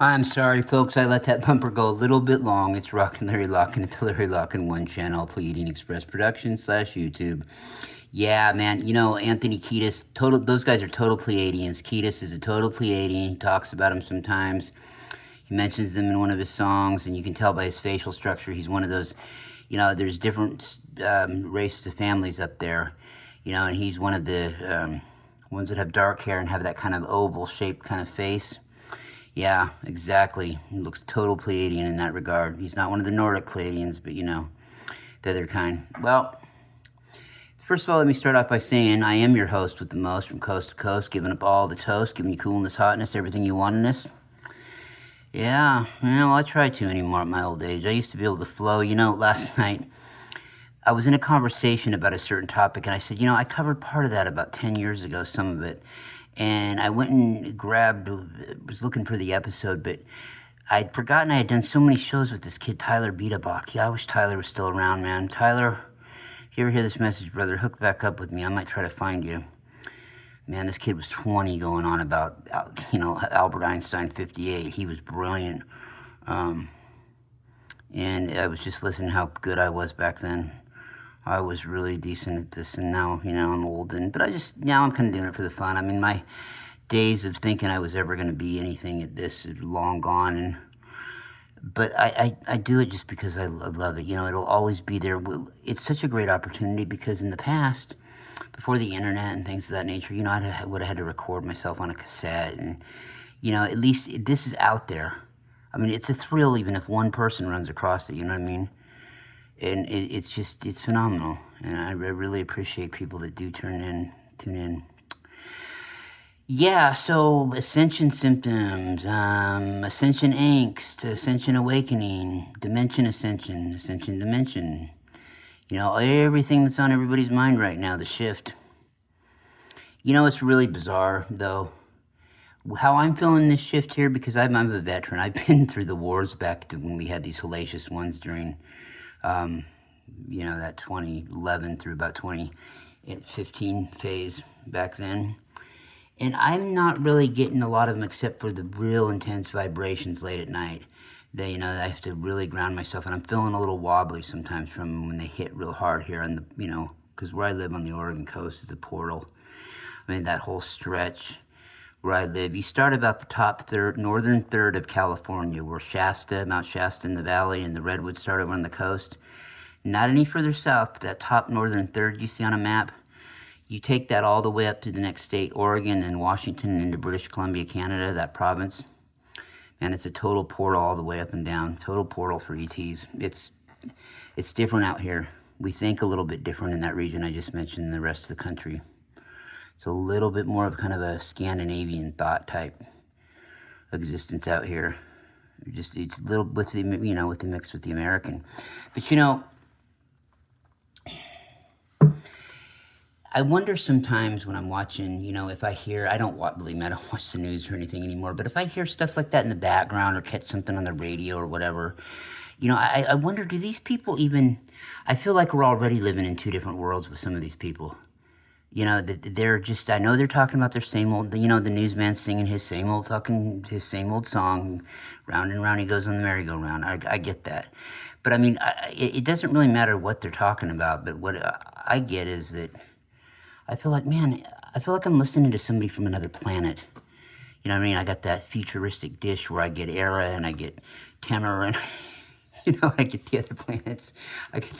I'm sorry, folks. I let that bumper go a little bit long. It's Rockin' Larry Lockin' and Larry Lockin' One Channel, Pleiadian Express Productions / YouTube. Yeah, man. You know, Anthony Kiedis, total. Those guys are total Pleiadians. Kiedis is a total Pleiadian. He talks about them sometimes. He mentions them in one of his songs, and you can tell by his facial structure, he's one of those. You know, there's different races of families up there. You know, and he's one of the ones that have dark hair and have that kind of oval-shaped kind of face. Yeah, exactly. He looks total Pleiadian in that regard. He's not one of the Nordic Pleiadians, but you know, the other kind. Well, first of all, let me start off by saying I am your host with the most from coast to coast, giving up all the toast, giving you coolness, hotness, everything you want in this. Yeah, well, I try to anymore at my old age. I used to be able to flow. You know, last night I was in a conversation about a certain topic, and I said, you know, I covered part of that about 10 years ago, some of it. And I went and was looking for the episode, but I'd forgotten I had done so many shows with this kid, Tyler Beatabach. Yeah, I wish Tyler was still around, man. Tyler, if you ever hear this message, brother, hook back up with me. I might try to find you. Man, this kid was 20 going on about, you know, Albert Einstein, 58. He was brilliant. And I was just listening how good I was back then. I was really decent at this, and now, you know, I'm old, but now I'm kind of doing it for the fun. I mean, my days of thinking I was ever going to be anything at this is long gone, but I do it just because I love it. You know, it'll always be there. It's such a great opportunity because in the past, before the internet and things of that nature, you know, I would have had to record myself on a cassette, and, you know, at least this is out there. I mean, it's a thrill even if one person runs across it, you know what I mean? And it's phenomenal, and I really appreciate people that do tune in. Yeah, so ascension symptoms, ascension angst, ascension awakening, dimension ascension dimension. You know, everything that's on everybody's mind right now, the shift. You know, it's really bizarre, though, how I'm feeling this shift here, because I'm a veteran. I've been through the wars back to when we had these hellacious ones during... you know, that 2011 through about 2015 phase back then. And I'm not really getting a lot of them except for the real intense vibrations late at night. They, you know, I have to really ground myself, and I'm feeling a little wobbly sometimes from when they hit real hard here on the, you know, because where I live on the Oregon coast is a portal. I mean, that whole stretch where I live, you start about the top northern third of California, where Mount Shasta in the valley, and the redwoods start over on the coast. Not any further south, but that top northern third you see on a map, you take that all the way up to the next state, Oregon and Washington, and into British Columbia, Canada, that province. And it's a total portal all the way up and down. Total portal for ETs. It's different out here. We think a little bit different in that region I just mentioned than the rest of the country. It's a little bit more of kind of a Scandinavian thought type existence out here. It's a little with the, you know, with the mix with the American. But you know, I wonder sometimes when I'm watching, you know, if I hear, believe me, I don't watch the news or anything anymore, but if I hear stuff like that in the background or catch something on the radio or whatever, you know, I wonder, do these people even, I feel like we're already living in two different worlds with some of these people. You know, they're just, I know they're talking about their same old, you know, the newsman singing his same old song, round and round he goes on the merry-go-round. I get that. But I mean, it doesn't really matter what they're talking about, but what I get is that I feel like, man, I'm listening to somebody from another planet. You know what I mean? I got that futuristic dish where I get Era and I get Temur and, you know, I get the other planets. I get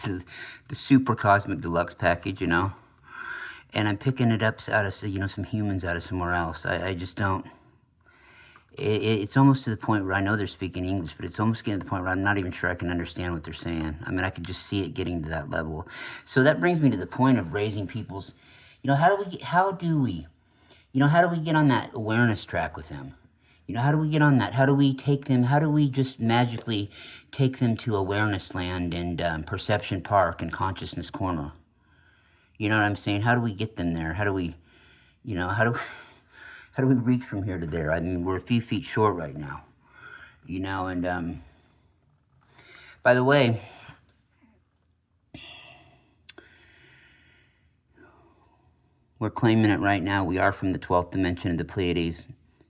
the super cosmic deluxe package, you know? And I'm picking it up out of, you know, some humans out of somewhere else. I just don't. It's almost to the point where I know they're speaking English, but it's almost getting to the point where I'm not even sure I can understand what they're saying. I mean, I could just see it getting to that level. So that brings me to the point of raising people's, you know, how do we get on that awareness track with them? You know, how do we get on that? How do we just magically take them to awareness land and perception park and consciousness corner? You know what I'm saying? How do we get them there? How do we reach from here to there? I mean, we're a few feet short right now, you know, and by the way, we're claiming it right now. We are from the 12th dimension of the Pleiades,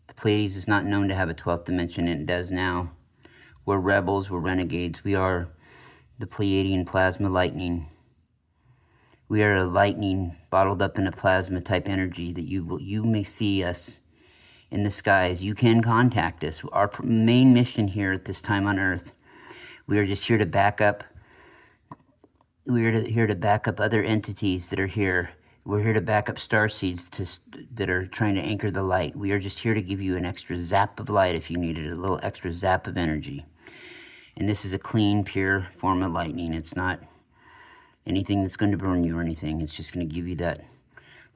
the The Pleiades is not known to have a 12th dimension, and it does now. We're rebels, we're renegades. We are the Pleiadian Plasma lightning. We are a lightning bottled up in a plasma type energy that you may see us in the skies. You can contact us. Our main mission here at this time on Earth, we are just here to back up. We are here to back up other entities that are here. We're here to back up starseeds that are trying to anchor the light. We are just here to give you an extra zap of light if you needed a little extra zap of energy. And this is a clean, pure form of lightning. It's not anything that's going to burn you or anything. It's just going to give you that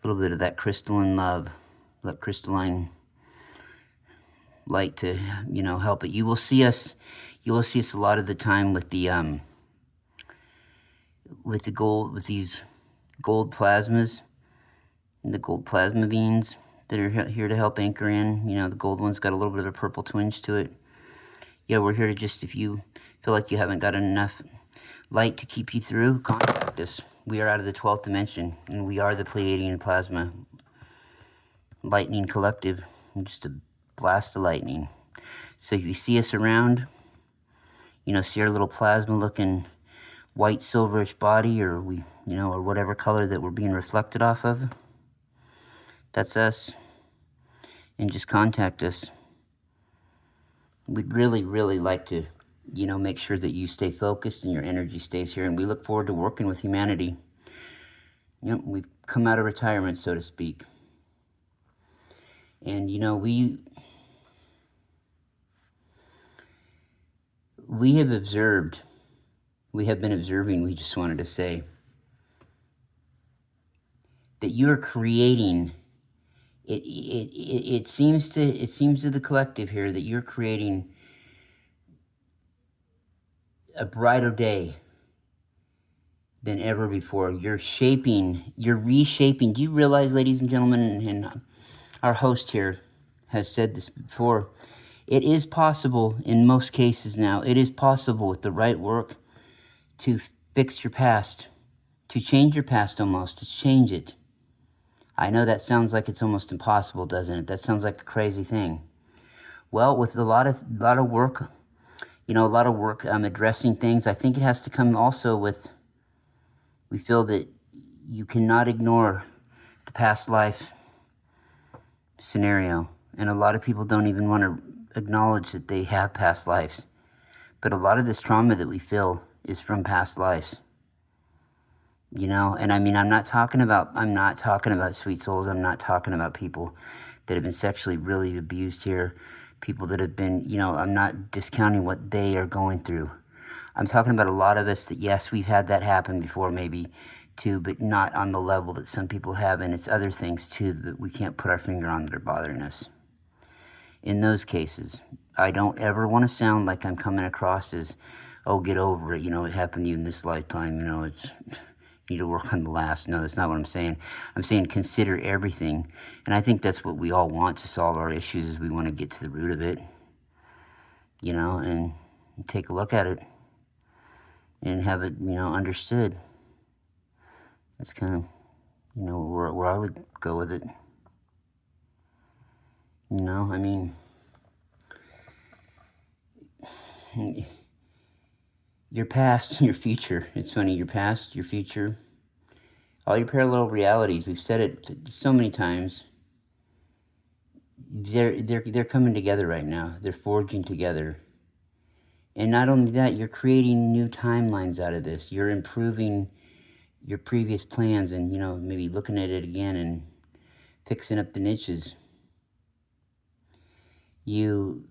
little bit of that crystalline love, that crystalline light to, help it. You will see us a lot of the time with the these gold plasmas, and the gold plasma beings that are here to help anchor in. The gold one's got a little bit of a purple twinge to it. Yeah, we're here to just, if you feel like you haven't got enough light to keep you through, contact us. We are out of the 12th dimension, and we are the Pleiadian Plasma Lightning Collective. Just a blast of lightning. So if you see us around, see our little plasma-looking white silverish body, or or whatever color that we're being reflected off of, that's us. And just contact us. We'd really, really like to, make sure that you stay focused and your energy stays here. And we look forward to working with humanity. We've come out of retirement, so to speak. And, we have observed, we have been observing, we just wanted to say, that you are creating, it seems to the collective here that you're creating a brighter day than ever before. You're reshaping. Do you realize, ladies and gentlemen, and our host here has said this before, it is possible in most cases now, it is possible with the right work to fix your past, to change your past almost, to change it. I know that sounds like it's almost impossible, doesn't it? That sounds like a crazy thing. Well, with a lot of work, addressing things, I think it has to come also with, we feel that you cannot ignore the past life scenario. And a lot of people don't even want to acknowledge that they have past lives. But a lot of this trauma that we feel is from past lives. And I mean, I'm not talking about sweet souls. I'm not talking about people that have been sexually really abused here. People that have been, I'm not discounting what they are going through. I'm talking about a lot of us that, yes, we've had that happen before maybe too, but not on the level that some people have. And it's other things too that we can't put our finger on that are bothering us. In those cases, I don't ever want to sound like I'm coming across as, oh, get over it. It happened to you in this lifetime. It's... need to work on the last. No, that's not what I'm saying. I'm saying consider everything. And I think that's what we all want to solve our issues, is we want to get to the root of it, and take a look at it and have it, understood. That's kind of, where I would go with it. I mean, your past, your future. It's funny, your past, your future, all your parallel realities. We've said it so many times. They're coming together right now. They're forging together. And not only that, you're creating new timelines out of this. You're improving your previous plans and, maybe looking at it again and fixing up the niches. You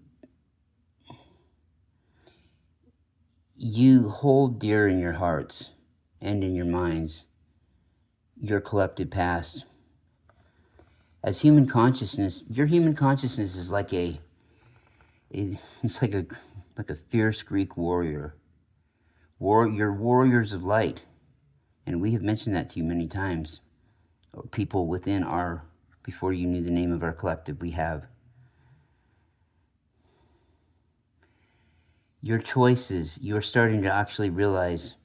hold dear in your hearts and in your minds your collective past. As human consciousness, your human consciousness is like it's like a fierce Greek warrior. You're warriors of light. And we have mentioned that to you many times. People within before you knew the name of our collective, we have. Your choices, you're starting to actually realize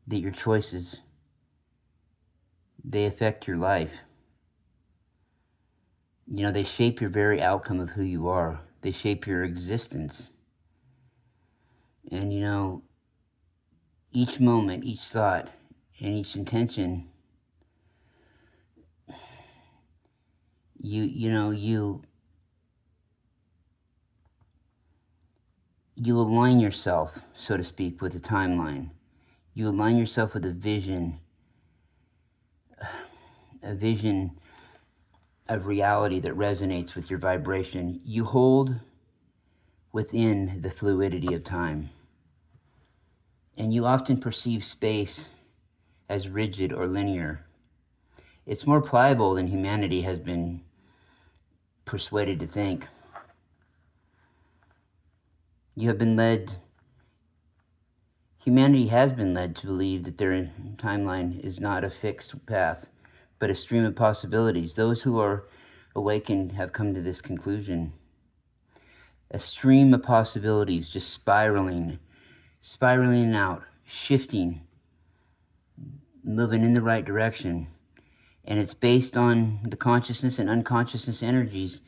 that your choices, they affect your life. You know, they shape your very outcome of who you are. They shape your existence. And, you know, each moment, each thought, and each intention, you align yourself, so to speak, with a timeline. You align yourself with a vision of reality that resonates with your vibration. You hold within the fluidity of time. And you often perceive space as rigid or linear. It's more pliable than humanity has been persuaded to think. Humanity has been led to believe that their timeline is not a fixed path, but a stream of possibilities. Those who are awakened have come to this conclusion. A stream of possibilities just spiraling out, shifting, moving in the right direction. And it's based on the consciousness and unconsciousness energies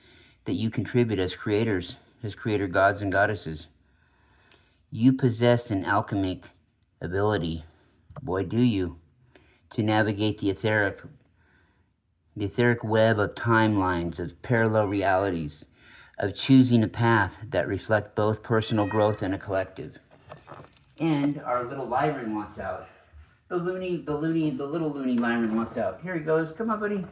that you contribute as creators, as creator gods and goddesses. You possess an alchemic ability, boy do you, to navigate the etheric web of timelines, of parallel realities, of choosing a path that reflect both personal growth and a collective. And our little Lyran wants out. The little loony Lyran wants out. Here he goes. Come on, buddy.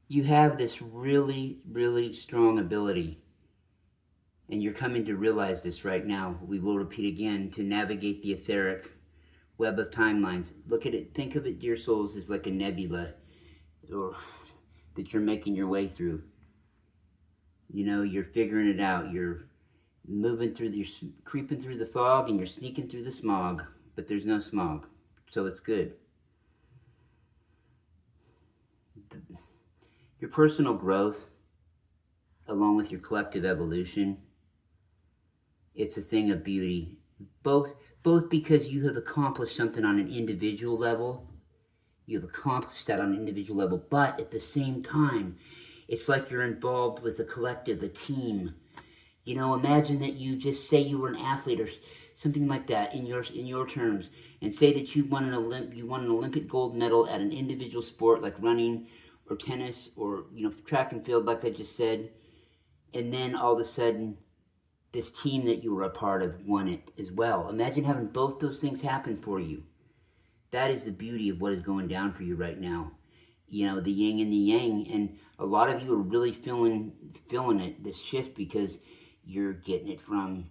You have this really, really strong ability, and you're coming to realize this right now. We will repeat again, to navigate the etheric web of timelines. Look at it, think of it, dear souls, as like a nebula or that you're making your way through. You know, you're figuring it out. You're creeping through the fog, and you're sneaking through the smog, but there's no smog, so it's good. Your personal growth, along with your collective evolution, it's a thing of beauty. Both because you have accomplished something on an individual level. You've accomplished that on an individual level, but at the same time, it's like you're involved with a collective, a team. You know, imagine that you just say you were an athlete or something like that in your terms, and say that you won an Olympic gold medal at an individual sport like running or tennis or, you know, track and field, like I just said, and then all of a sudden this team that you were a part of won it as well. Imagine having both those things happen for you. That is the beauty of what is going down for you right now. You know, the yin and the yang, and a lot of you are really feeling it, this shift, because you're getting it from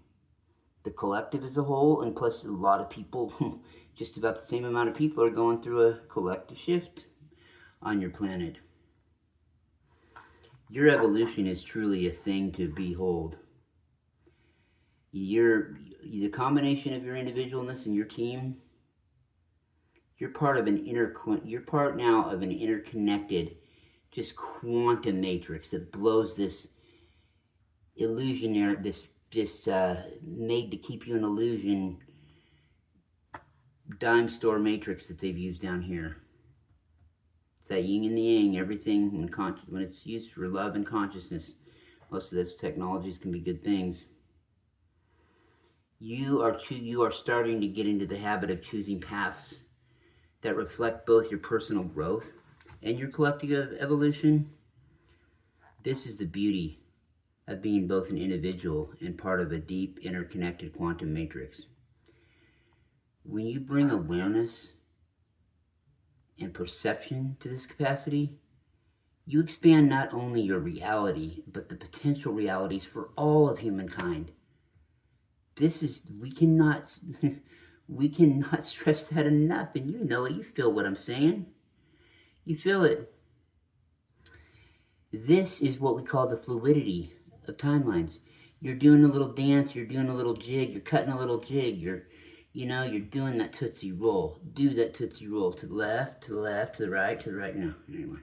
the collective as a whole, and plus a lot of people, just about the same amount of people, are going through a collective shift on your planet. Your evolution is truly a thing to behold. The combination of your individualness and your team, you're part now of an interconnected, just quantum matrix that blows this illusionary, this made to keep you in illusion dime store matrix that they've used down here. It's that yin and the yang. Everything when it's used for love and consciousness, most of those technologies can be good things. You are starting to get into the habit of choosing paths that reflect both your personal growth and your collective evolution. This is the beauty of being both an individual and part of a deep, interconnected quantum matrix. When you bring awareness and perception to this capacity, you expand not only your reality, but the potential realities for all of humankind. We cannot stress that enough, and you know it. You feel what I'm saying. You feel it. This is what we call the fluidity of timelines. You're doing a little dance, you're doing a little jig, you're cutting a little jig, you're doing that Tootsie Roll. Do that Tootsie Roll to the left, to the left, to the right, to the right. No, anyway.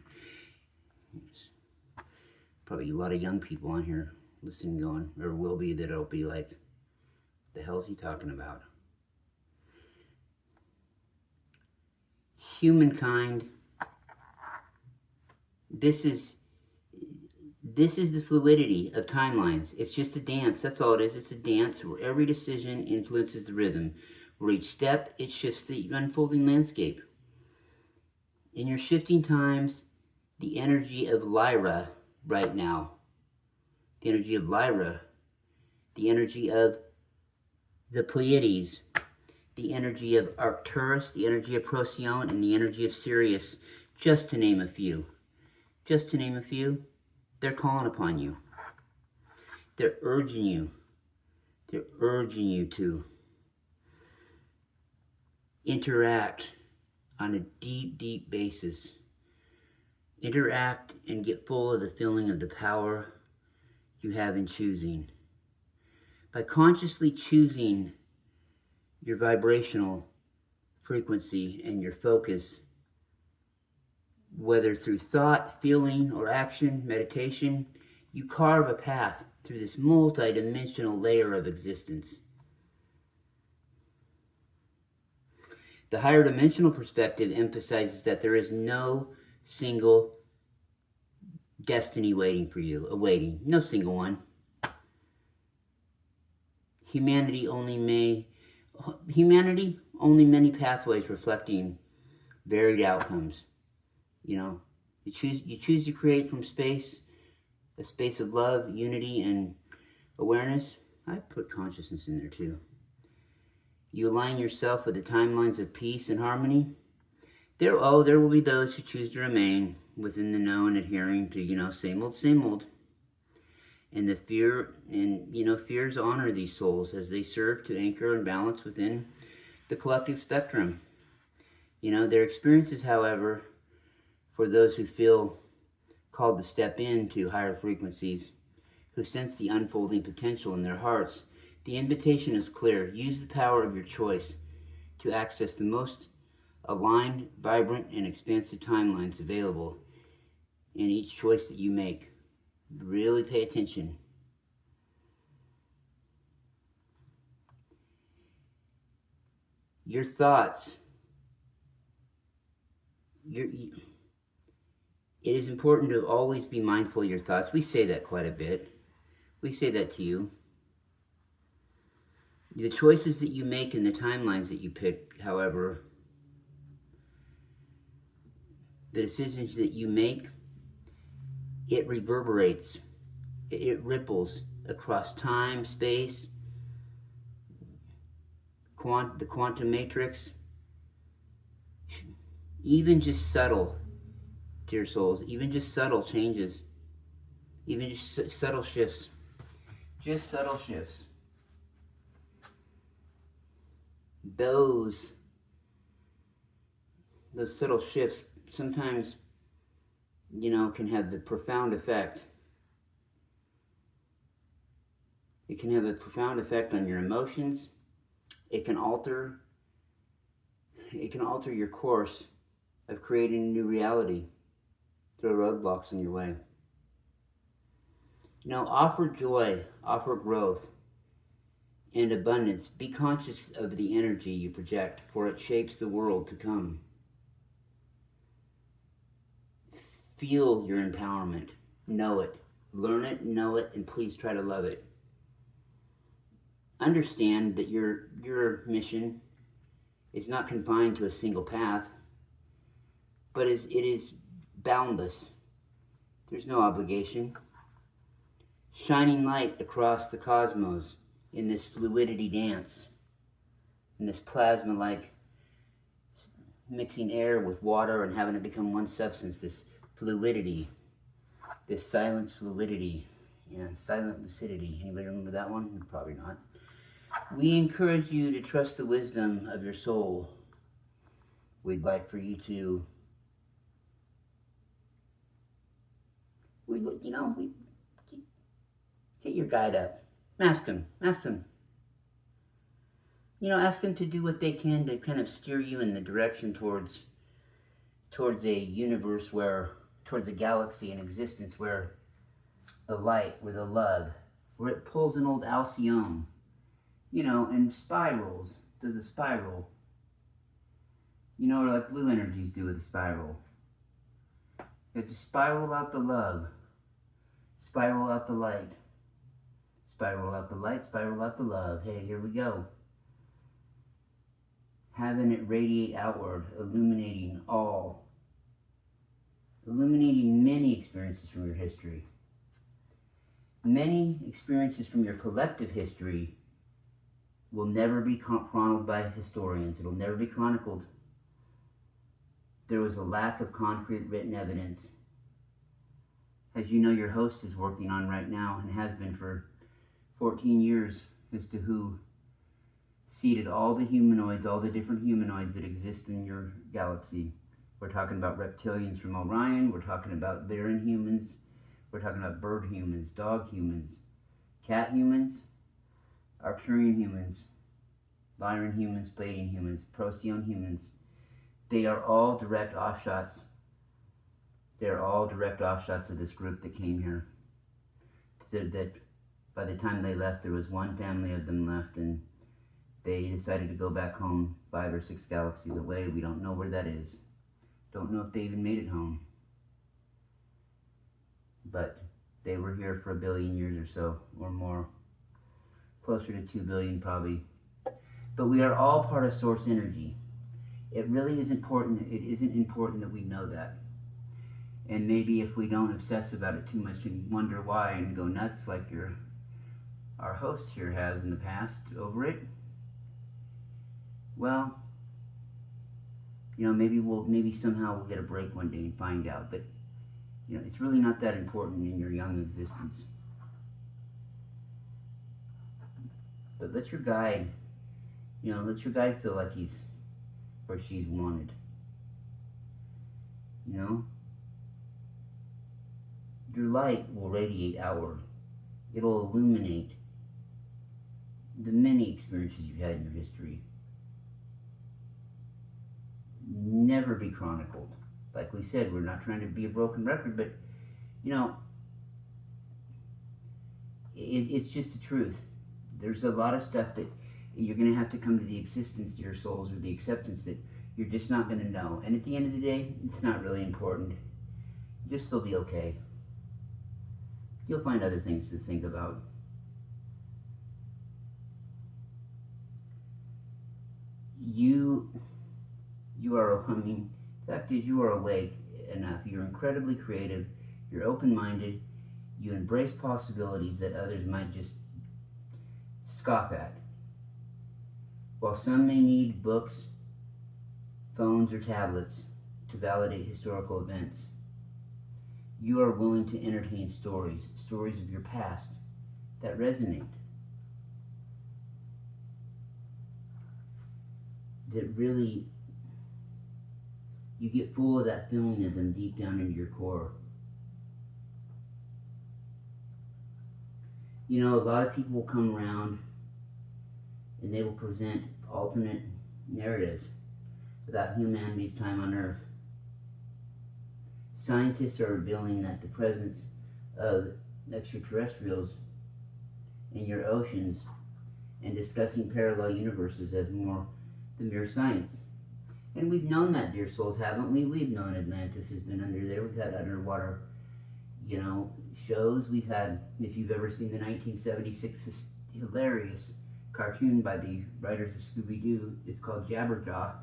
Probably a lot of young people on here listening going, or will be, that'll be like, the hell's he talking about? humankind, this is the fluidity of timelines. It's just a dance. That's all it is. It's a dance where every decision influences the rhythm. Where each step, it shifts the unfolding landscape. In your shifting times, the energy of Lyra right now, the energy of Lyra, the energy of the Pleiades, the energy of Arcturus, the energy of Procyon, and the energy of Sirius, just to name a few. Just to name a few, they're calling upon you. They're urging you. They're urging you to interact on a deep, deep basis. Interact and get full of the feeling of the power you have in choosing. By consciously choosing your vibrational frequency and your focus, whether through thought, feeling, or action, meditation, you carve a path through this multi-dimensional layer of existence. The higher dimensional perspective emphasizes that there is no single destiny waiting for you, awaiting. No single one. Humanity only many pathways reflecting varied outcomes. You know, you choose to create from space, a space of love, unity, and awareness. I put consciousness in there too. You align yourself with the timelines of peace and harmony. There will be those who choose to remain within the known, adhering to, same old. And the fears honor these souls as they serve to anchor and balance within the collective spectrum. Their experiences, however, for those who feel called to step into higher frequencies, who sense the unfolding potential in their hearts, the invitation is clear. Use the power of your choice to access the most aligned, vibrant, and expansive timelines available in each choice that you make. Really pay attention. Your thoughts. It is important to always be mindful of your thoughts. We say that quite a bit. We say that to you. The choices that you make and the timelines that you pick, however, the decisions that you make, it reverberates, it ripples across time, space, the quantum matrix, even just subtle, dear souls, even just subtle changes, even just subtle shifts, Those subtle shifts sometimes, can have the profound effect. It can have a profound effect on your emotions. It can alter your course of creating a new reality. Throw roadblocks in your way. Offer joy, offer growth and abundance. Be conscious of the energy you project, for it shapes the world to come. Feel your empowerment. Know it. Learn it, know it, and please try to love it. Understand that your mission is not confined to a single path, but it is boundless. There's no obligation. Shining light across the cosmos in this fluidity dance, in this plasma-like mixing air with water and having it become one substance, this fluidity, this silence fluidity, silent lucidity. Anybody remember that one? Probably not. We encourage you to trust the wisdom of your soul. We'd like for you to, hit your guide up. Ask them. Ask them to do what they can to kind of steer you in the direction towards a universe towards a galaxy, an existence where the light, where the love, where it pulls an old Alcyone, and spirals, does a spiral. You know, like blue energies do with a spiral. You have to spiral out the love, spiral out the light, spiral out the light, spiral out the love. Hey, here we go. Having it radiate outward, illuminating all, illuminating many experiences from your history. Many experiences from your collective history will never be chronicled by historians. It'll never be chronicled. There was a lack of concrete written evidence. As you know, your host is working on right now, and has been for 14 years, as to who seeded all the humanoids, all the different humanoids that exist in your galaxy. We're talking about reptilians from Orion. We're talking about Lyran humans. We're talking about bird humans, dog humans, cat humans, Arcturian humans, Lyran humans, Pleiadian humans, Procyon humans. They are all direct offshots. They're all direct offshots of this group that came here. That by the time they left, there was one family of them left, and they decided to go back home 5 or 6 galaxies away. We don't know where that is. Don't know if they even made it home. But they were here for 1 billion years or so, or more. Closer to 2 billion probably. But we are all part of source energy. It really is important. It isn't important that we know that. And maybe if we don't obsess about it too much and wonder why and go nuts like our host here has in the past over it, well, you know, maybe somehow we'll get a break one day and find out. But you know, it's really not that important in your young existence. But let your guide, let your guide feel like he's or she's wanted. You know? Your light will radiate outward. It'll illuminate the many experiences you've had in your history. Never be chronicled. Like we said, we're not trying to be a broken record, but, you know, it's just the truth. There's a lot of stuff that you're going to have to come to the existence, dear souls, or the acceptance that you're just not going to know. And at the end of the day, it's not really important. You'll still be okay. You'll find other things to think about. You are, the fact is you are awake enough. You're incredibly creative. You're open-minded. You embrace possibilities that others might just scoff at. While some may need books, phones, or tablets to validate historical events, you are willing to entertain stories of your past that resonate, that really, you get full of that feeling of them deep down into your core. You know, a lot of people will come around and they will present alternate narratives about humanity's time on Earth. Scientists are revealing that the presence of extraterrestrials in your oceans and discussing parallel universes as more than mere science. And we've known that, dear souls, haven't we? We've known Atlantis has been under there. We've had underwater, shows. We've had, if you've ever seen the 1976 hilarious cartoon by the writers of Scooby-Doo, it's called Jabberjaw.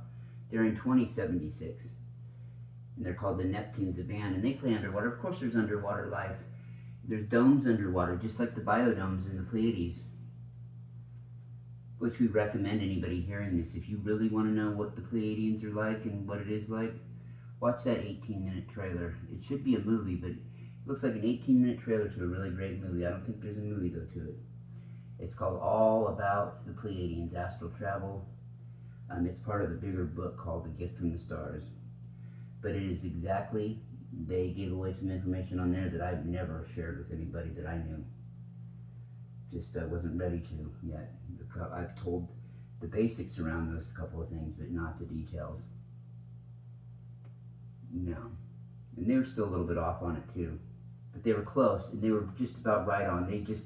They're in 2076. And they're called the Neptunes of Ban, and they play underwater. Of course there's underwater life. There's domes underwater, just like the biodomes in the Pleiades, which we recommend anybody hearing this. If you really want to know what the Pleiadians are like and what it is like, watch that 18-minute trailer. It should be a movie, but it looks like an 18-minute trailer to a really great movie. I don't think there's a movie, though, to it. It's called All About the Pleiadians, Astral Travel. It's part of a bigger book called The Gift from the Stars. But it is exactly, they gave away some information on there that I've never shared with anybody that I knew. Just wasn't ready to yet. I've told the basics around those couple of things, but not the details. No. And they were still a little bit off on it too. But they were close, and they were just about right on. They just,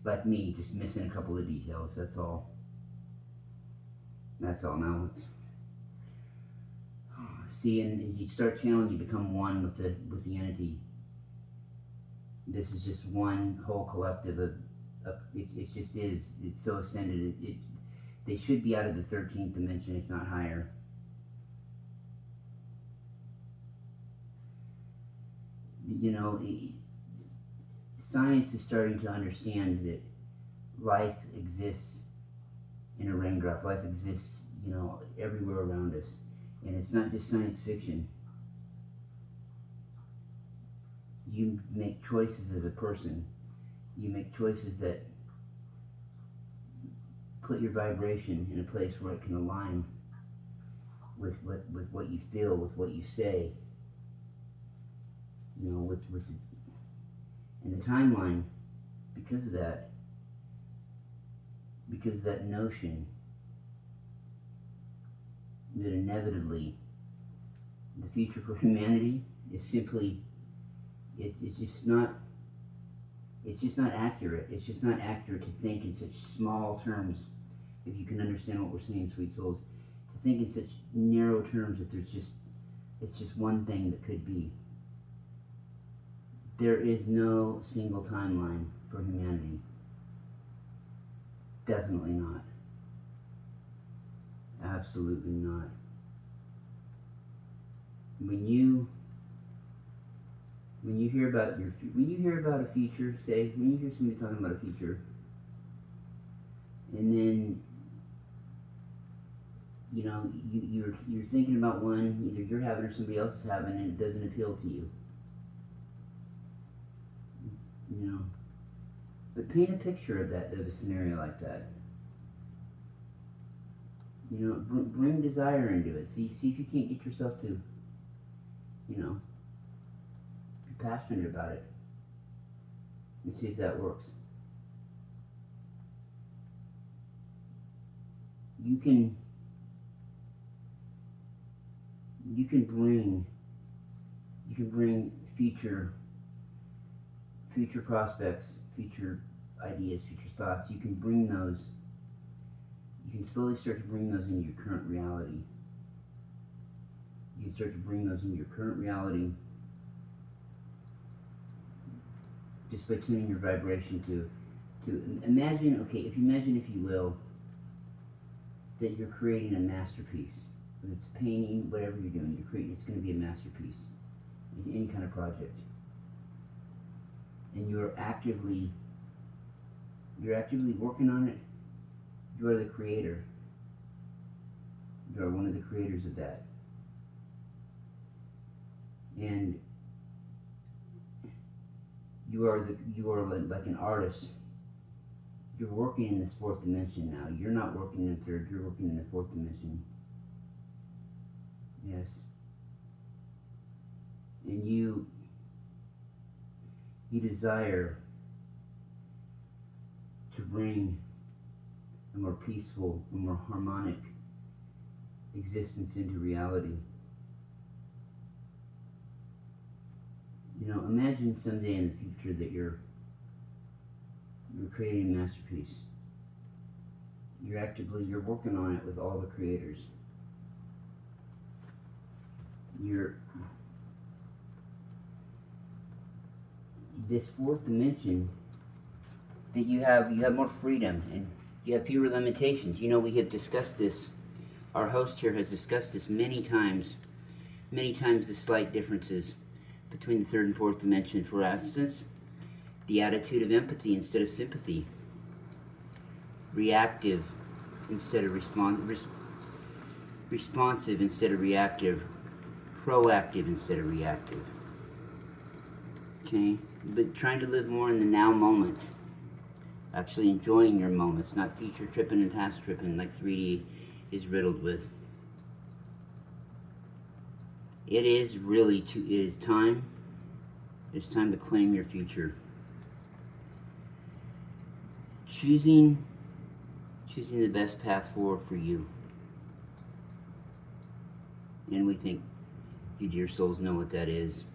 like me, just missing a couple of details, that's all. That's all. Now See, and you start channeling, you become one with the entity. This is just one whole collective of it just is. It's so ascended. They should be out of the 13th dimension, if not higher. You know, science is starting to understand that life exists in a raindrop. Life exists, you know, everywhere around us. And it's not just science fiction. You make choices as a person. You make choices that put your vibration in a place where it can align with what you feel, with what you say. You know, and the timeline, because of that notion that inevitably the future for humanity is simply, it's just not accurate. It's just not accurate to think in such small terms, if you can understand what we're saying, sweet souls, to think in such narrow terms that it's just one thing that could be. There is no single timeline for humanity. Definitely not. Absolutely not. When you hear about a future, say, when you hear somebody talking about a future, and then, you know, you're thinking about one, either you're having or somebody else is having, and it doesn't appeal to you. You know, but paint a picture of a scenario like that. You know, bring desire into it. See if you can't get yourself to, you know, be passionate about it, and see if that works. You can bring future prospects, future ideas, future thoughts. You can bring those. You can slowly start to bring those into your current reality. You can start to bring those into your current reality just by tuning your vibration to imagine. Okay, if you will, that you're creating a masterpiece. Whether it's painting, whatever you're doing, it's going to be a masterpiece. Any kind of project. And you're actively working on it. You are the creator. You are one of the creators of that. And you are like an artist. You're working in this fourth dimension now. You're not working in the third, you're working in the fourth dimension. Yes. And you desire to bring a more peaceful, a more harmonic existence into reality. You know, imagine someday in the future that you're creating a masterpiece. You're working on it with all the creators. This fourth dimension, that you have more freedom and you have fewer limitations. You know, we have discussed this. Our host here has discussed this many times, the slight differences between the third and fourth dimension. For instance, the attitude of empathy instead of sympathy, reactive instead of responsive instead of reactive, proactive instead of reactive. Okay, but trying to live more in the now moment, actually enjoying your moments, not future tripping and past tripping like 3D is riddled with. It is time to claim your future. Choosing the best path forward for you. And we think you dear souls know what that is.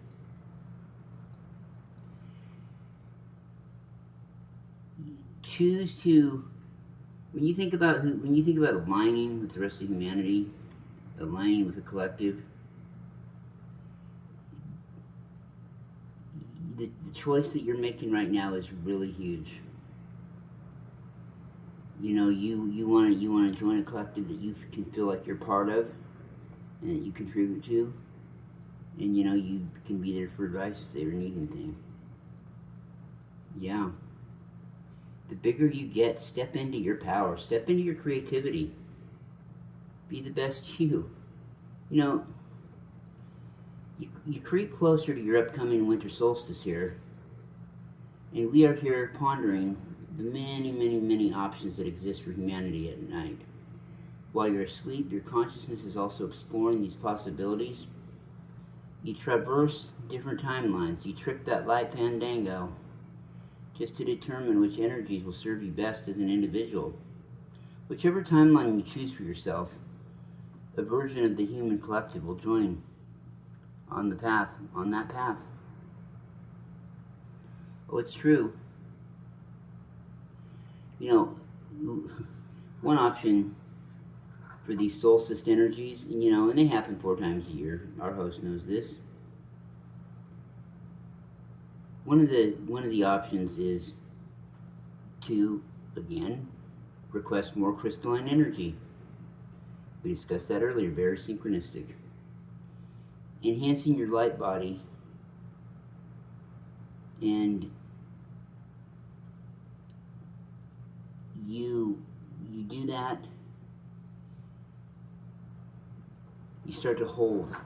Choose to, when you think about aligning with the rest of humanity, aligning with the collective, the choice that you're making right now is really huge. You know, you want to join a collective that you can feel like you're part of and that you contribute to, and you know you can be there for advice if they ever need anything. Yeah. The bigger you get, step into your power, step into your creativity. Be the best you. You know, you creep closer to your upcoming winter solstice here, and we are here pondering the many, many, many options that exist for humanity at night. While you're asleep, your consciousness is also exploring these possibilities. You traverse different timelines. You trip that light fandango just to determine which energies will serve you best as an individual. Whichever timeline you choose for yourself, a version of the human collective will join on that path. Oh, it's true. You know, one option for these solstice energies, you know, and they happen 4 times a year. Our host knows this. One of the options is to, again, request more crystalline energy. We discussed that earlier, very synchronistic. Enhancing your light body, and you do that, you start to hold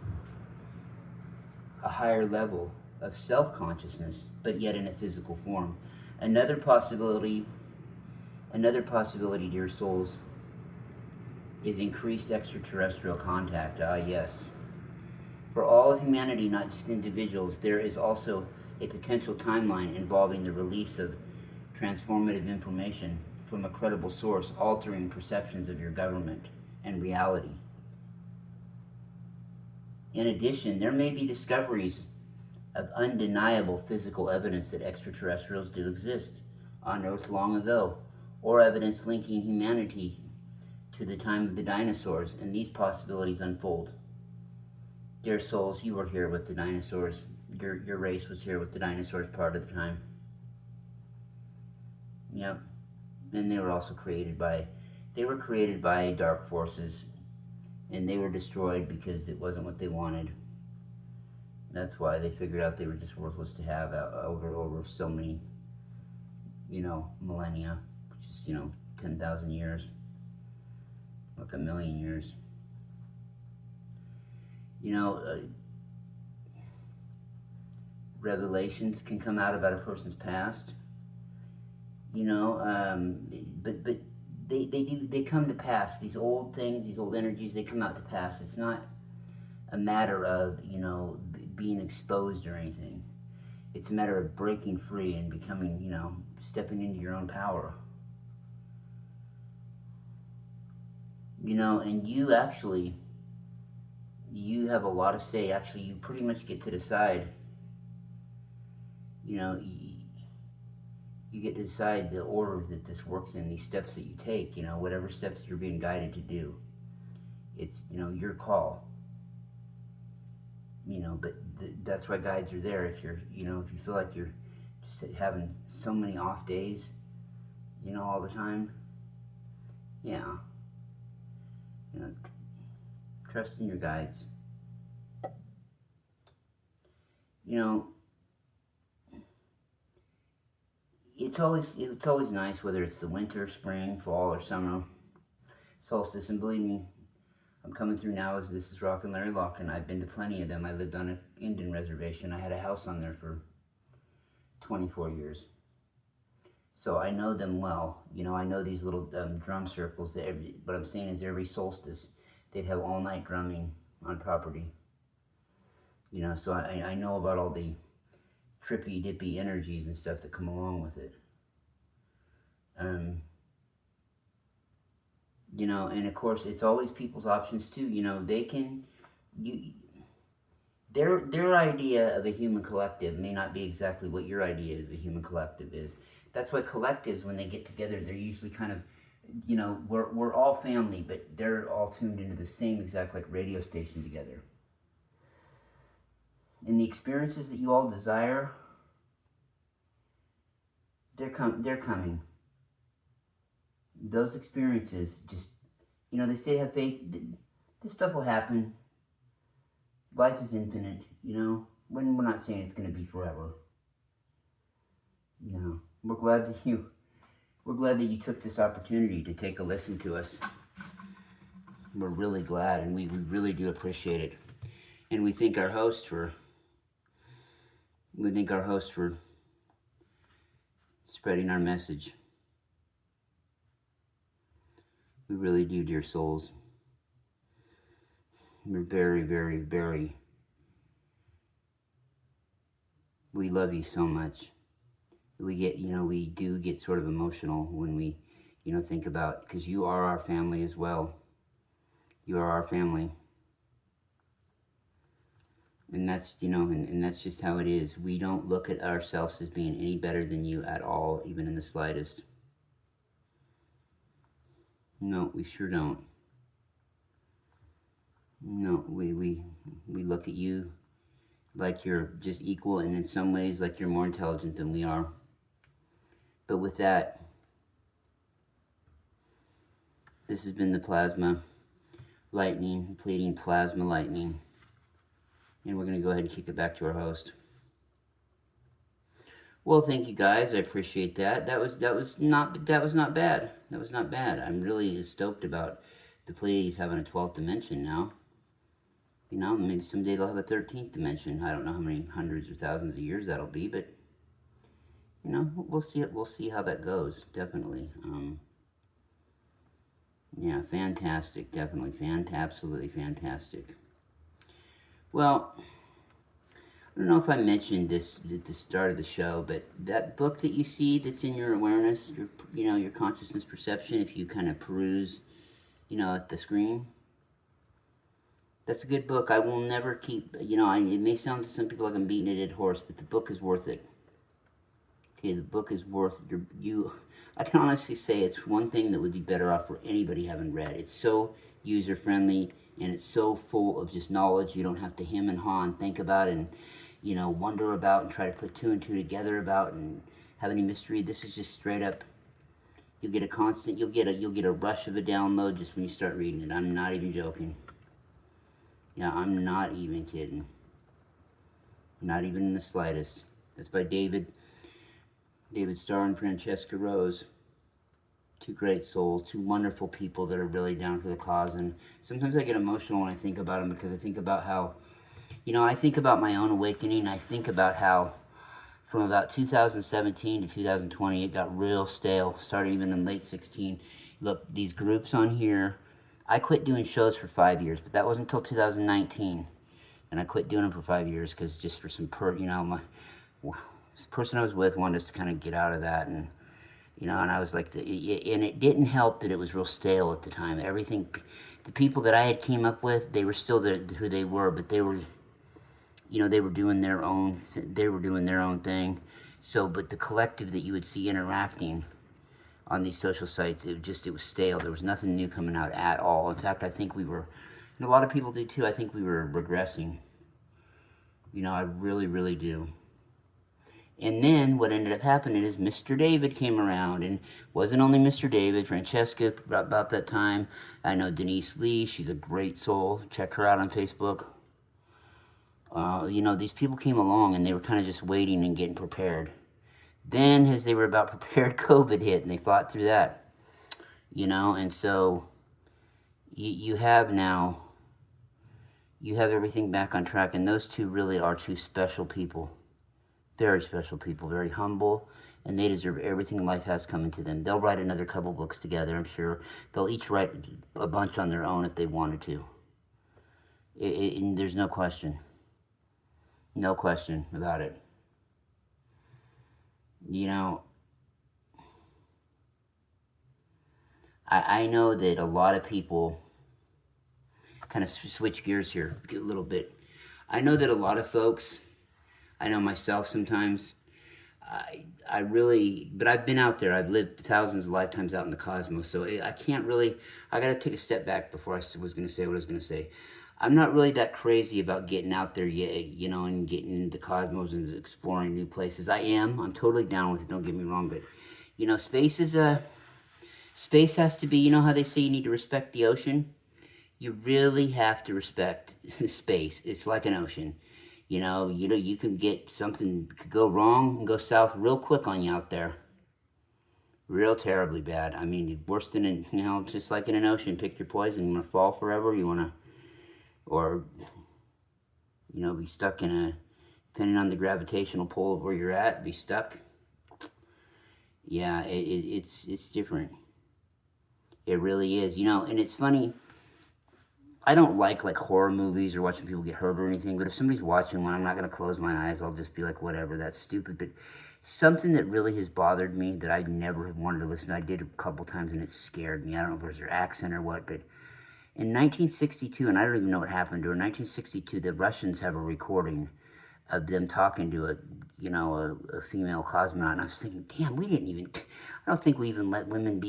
a higher level of self-consciousness, but yet in a physical form. Another possibility, dear souls, is increased extraterrestrial contact. Ah, yes. For all of humanity, not just individuals, there is also a potential timeline involving the release of transformative information from a credible source, altering perceptions of your government and reality. In addition, there may be discoveries of undeniable physical evidence that extraterrestrials do exist on Earth long ago, or evidence linking humanity to the time of the dinosaurs, and these possibilities unfold. Dear souls, you were here with the dinosaurs. Your race was here with the dinosaurs part of the time. Yep. And they were also created by dark forces, and they were destroyed because it wasn't what they wanted. That's why they figured out they were just worthless to have over so many, millennia, which is, 10,000 years, like a million years. Revelations can come out about a person's past, but they come to pass. These old things, these old energies, they come out to pass. It's not a matter of, being exposed or anything. It's a matter of breaking free and becoming, stepping into your own power. And you have a lot of say. Actually, you pretty much get to decide, you get to decide the order that this works in, these steps that you take, whatever steps you're being guided to do. It's, your call. But that's why guides are there. If you're, if you feel like you're just having so many off days, all the time, yeah, trust in your guides. It's always nice, whether it's the winter, spring, fall, or summer solstice, and believe me, I'm coming through now. This is Rock and Larry Lock, and I've been to plenty of them. I lived on an Indian reservation. I had a house on there for 24 years. So I know them well. I know these little drum circles that what I'm saying is every solstice, they'd have all-night drumming on property. So I know about all the trippy-dippy energies and stuff that come along with it. And of course, it's always people's options too. Their idea of a human collective may not be exactly what your idea of a human collective is. That's why collectives, when they get together, they're usually kind of, we're all family, but they're all tuned into the same exact radio station together. And the experiences that you all desire, They're coming. Those experiences just, they say have faith. This stuff will happen. Life is infinite, When we're not saying it's going to be forever. We're glad that you took this opportunity to take a listen to us. We're really glad, and we really do appreciate it. And we thank our host for spreading our message. We really do, dear souls. We're very, very, very, we love you so much. We do get sort of emotional when we, think about, because you are our family as well. You are our family. And that's, and that's just how it is. We don't look at ourselves as being any better than you at all, even in the slightest. No, we sure don't. No, we look at you like you're just equal, and in some ways like you're more intelligent than we are. But with that, this has been the Plasma Lightning, Pleiadian Plasma Lightning. And we're going to go ahead and kick it back to our host. Well, thank you guys. I appreciate that. That was not bad. That was not bad. I'm really stoked about the Pleiades having a 12th dimension now. Maybe someday they'll have a 13th dimension. I don't know how many hundreds or thousands of years that'll be, but we'll see it. We'll see how that goes. Definitely. Yeah, fantastic. Definitely absolutely fantastic. Well, I don't know if I mentioned this at the start of the show, but that book that you see that's in your awareness, your consciousness perception, if you kind of peruse, at the screen, that's a good book. I will never keep, it may sound to some people like I'm beating a dead horse, but the book is worth it. Okay, the book is worth I can honestly say it's one thing that would be better off for anybody having read. It's so user-friendly, and it's so full of just knowledge. You don't have to hem and haw and think about it and, wonder about and try to put two and two together about and have any mystery. This is just straight up. You'll get a rush of a download just when you start reading it. I'm not even joking. Yeah, I'm not even kidding. Not even in the slightest. That's by David Starr and Francesca Rose. Two great souls, two wonderful people that are really down for the cause. And sometimes I get emotional when I think about them, because I think about how, I think about my own awakening. I think about how from about 2017 to 2020, it got real stale. Started even in late 16. Look, these groups on here, I quit doing shows for 5 years, but that wasn't until 2019. And I quit doing them for 5 years because just for some this person I was with wanted us to kind of get out of that, and and I was like, and it didn't help that it was real stale at the time. Everything, the people that I had came up with, they were still who they were, but they were, they were doing their own, thing. So, but the collective that you would see interacting on these social sites, it was stale. There was nothing new coming out at all. In fact, I think we were, and a lot of people do too, I think we were regressing. I really, really do. And then what ended up happening is Mr. David came around, and wasn't only Mr. David, Francesca about that time. I know Denise Lee, she's a great soul. Check her out on Facebook. These people came along, and they were kind of just waiting and getting prepared. Then, as they were about prepared, COVID hit, and they fought through that. And so you have everything back on track, and those two really are two special people. Very special people, very humble, and they deserve everything life has coming to them. They'll write another couple books together, I'm sure. They'll each write a bunch on their own if they wanted to. And there's no question. No question about it. I know that a lot of people, kind of switch gears here a little bit. I know that a lot of folks, I know myself sometimes, I really, but I've been out there. I've lived thousands of lifetimes out in the cosmos, so I can't really, I got to take a step back before I was going to say what I was going to say. I'm not really that crazy about getting out there yet, you know, and getting into the cosmos and exploring new places. I am. I'm totally down with it. Don't get me wrong, but you know, space has to be. You know how they say you need to respect the ocean. You really have to respect space. It's like an ocean. You know, you can get something could go wrong and go south real quick on you out there. Real terribly bad. I mean, worse than you know, just like in an ocean. Pick your poison. You want to fall forever. You want to, or you know, be stuck in a, depending on the gravitational pull of where you're at, be stuck. Yeah, it's different. It really is. You know, and it's funny. I don't like horror movies or watching people get hurt or anything, but if somebody's watching one, I'm not going to close my eyes. I'll just be like, whatever, that's stupid. But something that really has bothered me that I never have wanted to listen to, I did a couple times and it scared me. I don't know if it was their accent or what, but in 1962, and I don't even know what happened to her, 1962, the Russians have a recording of them talking to a female cosmonaut, and I was thinking, damn, I don't think we even let women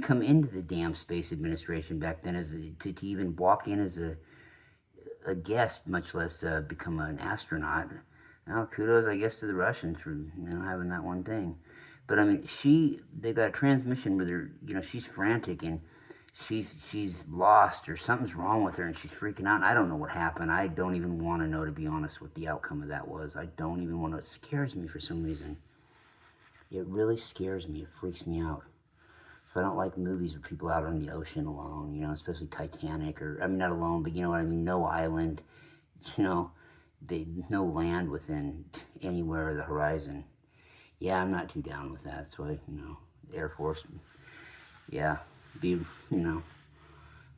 come into the damn space administration back then to even walk in as a guest, much less become an astronaut. Now, kudos, I guess, to the Russians for having that one thing. But I mean, they got a transmission with her. You know, she's frantic and she's lost or something's wrong with her and she's freaking out. And I don't know what happened. I don't even want to know, to be honest, what the outcome of that was. I don't even want to. It scares me for some reason. It really scares me. It freaks me out. So I don't like movies with people out on the ocean alone, especially Titanic, or, I mean, not alone, but you know what I mean, no island, no land within anywhere of the horizon. Yeah, I'm not too down with that. That's why, Air Force, yeah, be, an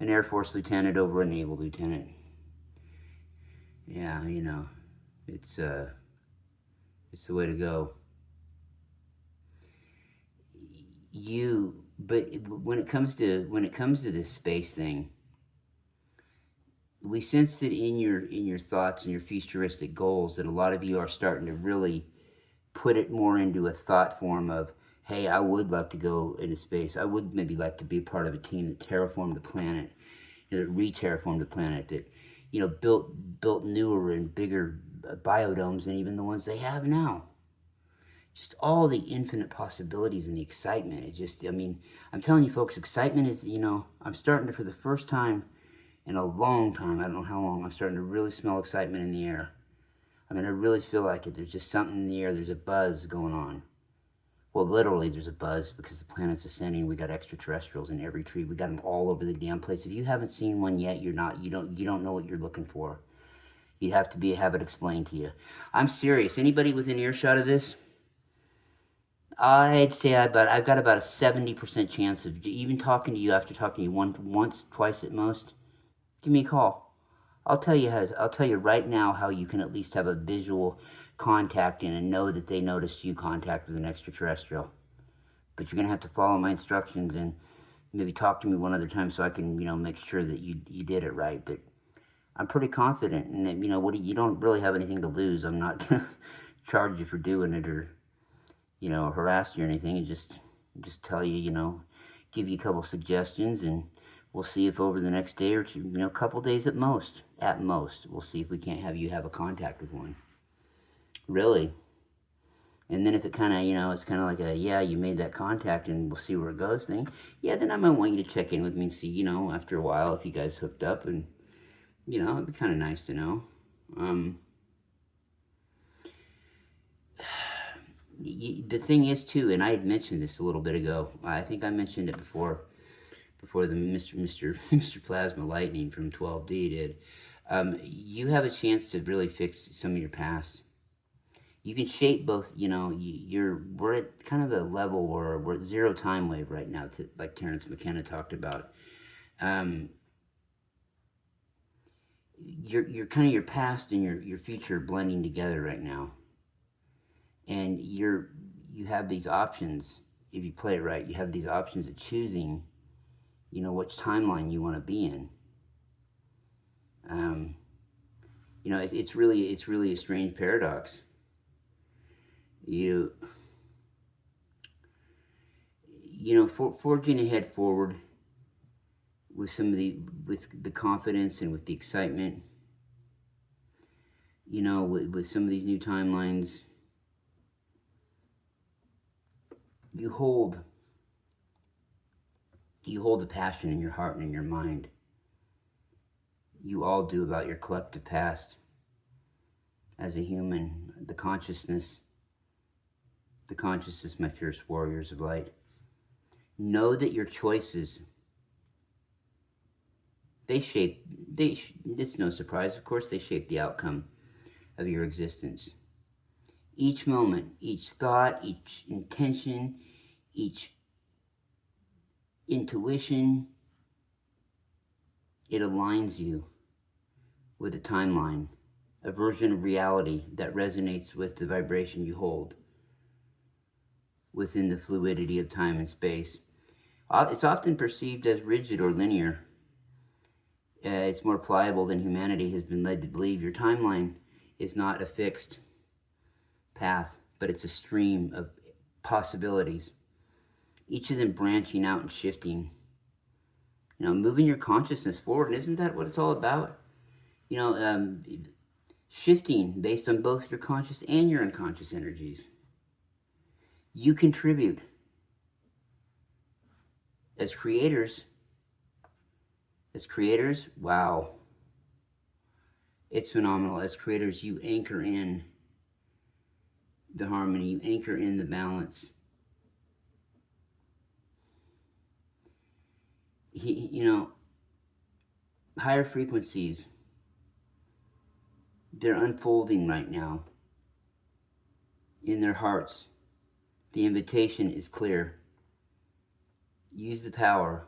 Air Force lieutenant over a naval lieutenant. Yeah, it's the way to go. But when it comes to this space thing, we sense that in your thoughts and your futuristic goals that a lot of you are starting to really put it more into a thought form of, hey, I would like to go into space. I would maybe like to be part of a team that terraformed the planet, that re-terraformed the planet, that built newer and bigger biodomes than even the ones they have now. Just all the infinite possibilities and the excitement. I'm telling you folks, excitement is, I'm starting to, for the first time in a long time, I don't know how long, I'm starting to really smell excitement in the air. I mean, I really feel like it. There's just something in the air. There's a buzz going on. Well, literally, there's a buzz because the planet's ascending. We got extraterrestrials in every tree. We got them all over the damn place. If you haven't seen one yet, you don't know what you're looking for. You'd have to have it explained to you. I'm serious. Anybody within earshot of this? I'd say I've got about a 70% chance of even talking to you after talking to you once, twice at most. Give me a call. I'll tell you right now how you can at least have a visual contact and know that they noticed you contact with an extraterrestrial. But you're gonna have to follow my instructions and maybe talk to me one other time so I can make sure that you did it right. But I'm pretty confident, and that you don't really have anything to lose. I'm not gonna charge you for doing it or harass you or anything, and just tell you, give you a couple suggestions, and we'll see if over the next day or two, a couple days at most, we'll see if we can't have you have a contact with one. Really. And then if it kind of, it's kind of like yeah, you made that contact and we'll see where it goes thing, yeah, then I might want you to check in with me and see, after a while if you guys hooked up, and, it'd be kind of nice to know. The thing is too, and I had mentioned this a little bit ago. I think I mentioned it before the Mr. Plasma Lightning from 12D did. You have a chance to really fix some of your past. You can shape both. We're at kind of a level where we're at zero time wave right now, like Terrence McKenna talked about. Your kind of your past and your future blending together right now. And you have these options. If you play it right, you have these options of choosing, which timeline you want to be in. It's really a strange paradox. Forging ahead forward, with with the confidence and with the excitement, you know, with some of these new timelines, you hold the passion in your heart and in your mind. You all do, about your collective past as a human, the consciousness, my fierce warriors of light. Know that your choices, it's no surprise, of course, they shape the outcome of your existence. Each moment, each thought, each intention, each intuition, it aligns you with a timeline, a version of reality that resonates with the vibration you hold within the fluidity of time and space. It's often perceived as rigid or linear. It's more pliable than humanity has been led to believe. Your timeline is not a fixed path, but it's a stream of possibilities, each of them branching out and shifting, you know, moving your consciousness forward. And isn't that what it's all about? You know, shifting based on both your conscious and your unconscious energies. You contribute as creators. Wow, it's phenomenal. As creators, you anchor in the harmony, you anchor in the balance. You know, higher frequencies, they're unfolding right now in their hearts. The invitation is clear. Use the power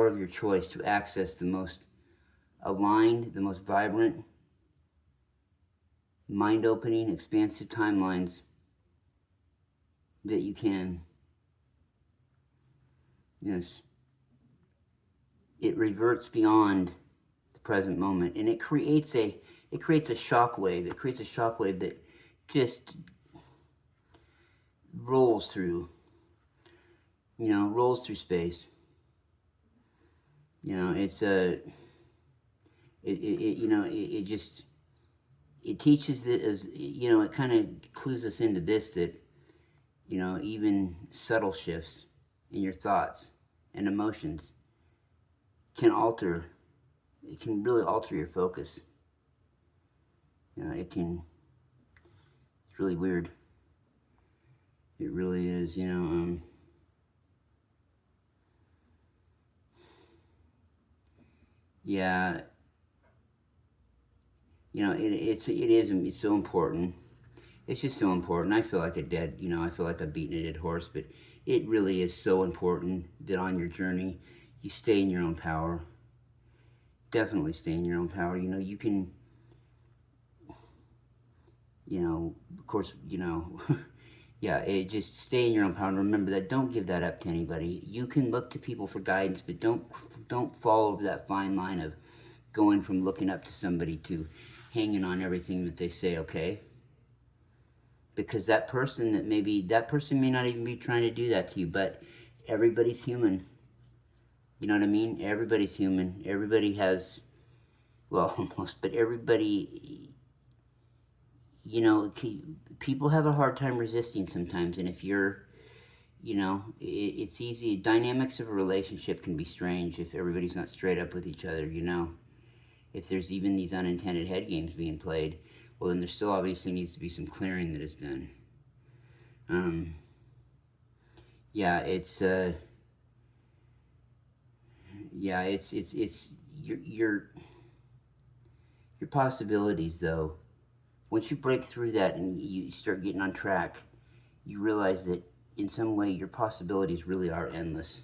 of your choice to access the most aligned, the most vibrant, mind-opening, expansive timelines that you can. Yes. It reverts beyond the present moment, and it creates a shock wave. It creates a shock wave that just rolls through, you know, rolls through space. You know, it's it just, it teaches that, as you know, it kind of clues us into this, that, you know, even subtle shifts in your thoughts and emotions can really alter your focus. You know, it's really weird. It really is, you know. Yeah, you know, it's so important. It's just so important. I feel like I feel like I've beaten a dead horse, but it really is so important that on your journey, you stay in your own power. Definitely stay in your own power. You know, you can, you know, of course, you know, yeah, just stay in your own power. And remember that, don't give that up to anybody. You can look to people for guidance, but don't fall over that fine line of going from looking up to somebody to hanging on everything that they say, okay? Because that person may not even be trying to do that to you, but everybody's human. You know what I mean? Everybody's human. Everybody has, well, almost, but everybody, you know, people have a hard time resisting sometimes. And if you're, you know, it's easy. Dynamics of a relationship can be strange if everybody's not straight up with each other, you know. If there's even these unintended head games being played, well, then there still obviously needs to be some clearing that is done. Yeah, it's your possibilities, though. Once you break through that and you start getting on track, you realize that in some way your possibilities really are endless.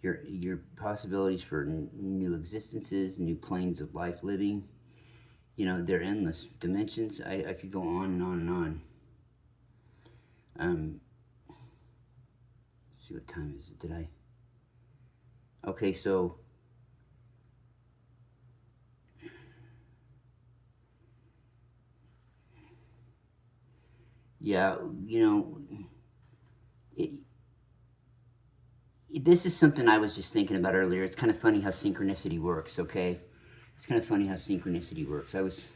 Your possibilities for new existences, new planes of life living, you know, they're endless. Dimensions, I could go on and on and on. See, what time is it? Okay, so yeah, you know, this is something I was just thinking about earlier. It's kind of funny how synchronicity works, okay? It's kind of funny how synchronicity works. I was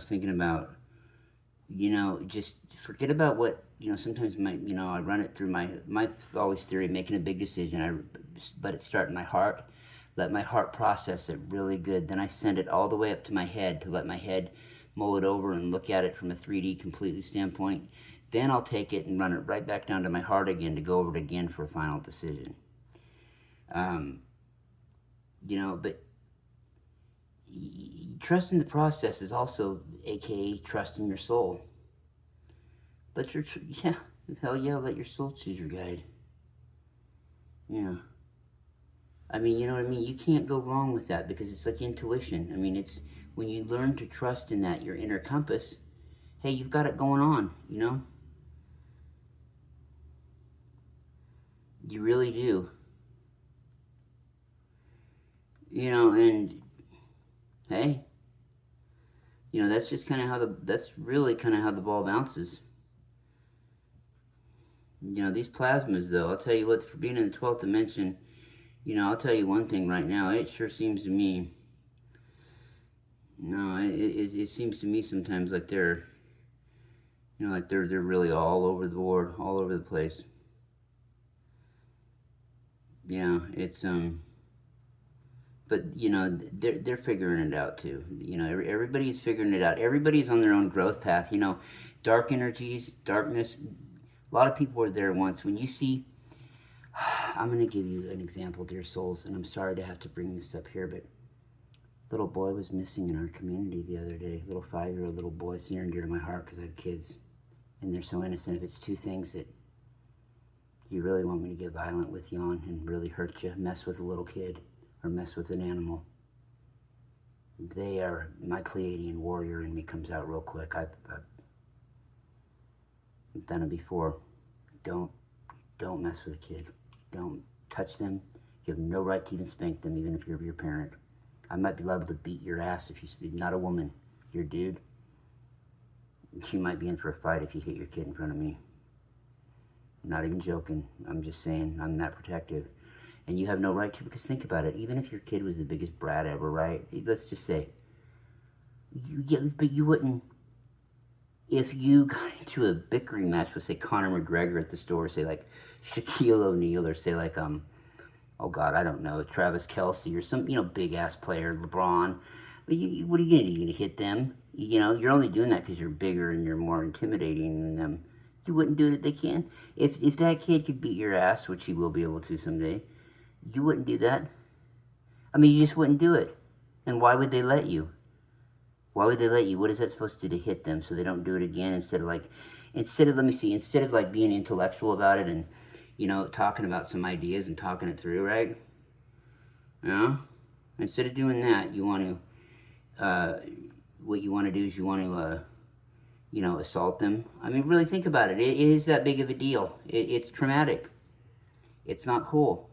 thinking about, just forget about what, sometimes I run it through my always theory of making a big decision. I just let it start in my heart, let my heart process it really good. Then I send it all the way up to my head to let my head mull it over and look at it from a 3D completely standpoint. Then I'll take it and run it right back down to my heart again to go over it again for a final decision. But trust in the process is also, aka trust in your soul. Let your, let your soul choose your guide. Yeah. I mean, you know what I mean? You can't go wrong with that because it's like intuition. I mean, it's when you learn to trust in that, your inner compass, hey, you've got it going on, You really do. And hey, that's just kind of that's really kind of how the ball bounces. These plasmas, though, I'll tell you what, for being in the 12th dimension, I'll tell you one thing right now, it sure seems to me, it seems to me sometimes like they're, they're really all over the board, all over the place. Yeah, it's, but, they're figuring it out, too. Everybody's figuring it out. Everybody's on their own growth path. Dark energies, darkness, a lot of people were there once. When you see, I'm going to give you an example, dear souls, and I'm sorry to have to bring this up here, but little boy was missing in our community the other day. Little 5-year-old little boy. It's near and dear to my heart because I have kids, and they're so innocent. If it's two things that you really want me to get violent with you on and really hurt you, mess with a little kid or mess with an animal, they are, my Pleiadian warrior in me comes out real quick. I've done it before. Don't mess with a kid. Don't touch them. You have no right to even spank them, even if you're your parent. I might be liable to beat your ass if you're not a woman. You're a dude. You might be in for a fight if you hit your kid in front of me. I'm not even joking. I'm just saying I'm that protective. And you have no right to, because think about it. Even if your kid was the biggest brat ever, right? Let's just say. But you wouldn't. If you got into a bickering match with, say, Conor McGregor at the store, say, like, Shaquille O'Neal, or say, like, oh, God, I don't know, Travis Kelce, or some, big-ass player, LeBron, but what are you going to do? You're going to hit them? You're only doing that because you're bigger and you're more intimidating than them. You wouldn't do it if they can. If that kid could beat your ass, which he will be able to someday, you wouldn't do that. I mean, you just wouldn't do it. And why would they let you? Why would they let you? What is that supposed to do to hit them so they don't do it again? Instead of like being intellectual about it and, talking about some ideas and talking it through, right? Instead of doing that, you want to, what you want to do is you want to, assault them. I mean, really think about it. It is that big of a deal. It's traumatic. It's not cool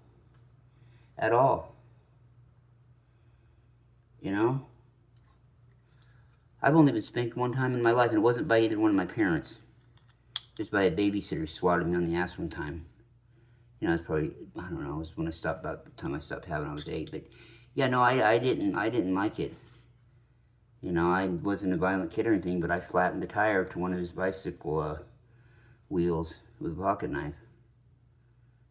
at all. I've only been spanked one time in my life, and it wasn't by either one of my parents. Just by a babysitter who swatted me on the ass one time. It's probably, I don't know, it was when I stopped, about the time I stopped having, I was 8. But, yeah, no, I didn't like it. I wasn't a violent kid or anything, but I flattened the tire to one of his bicycle wheels with a pocket knife.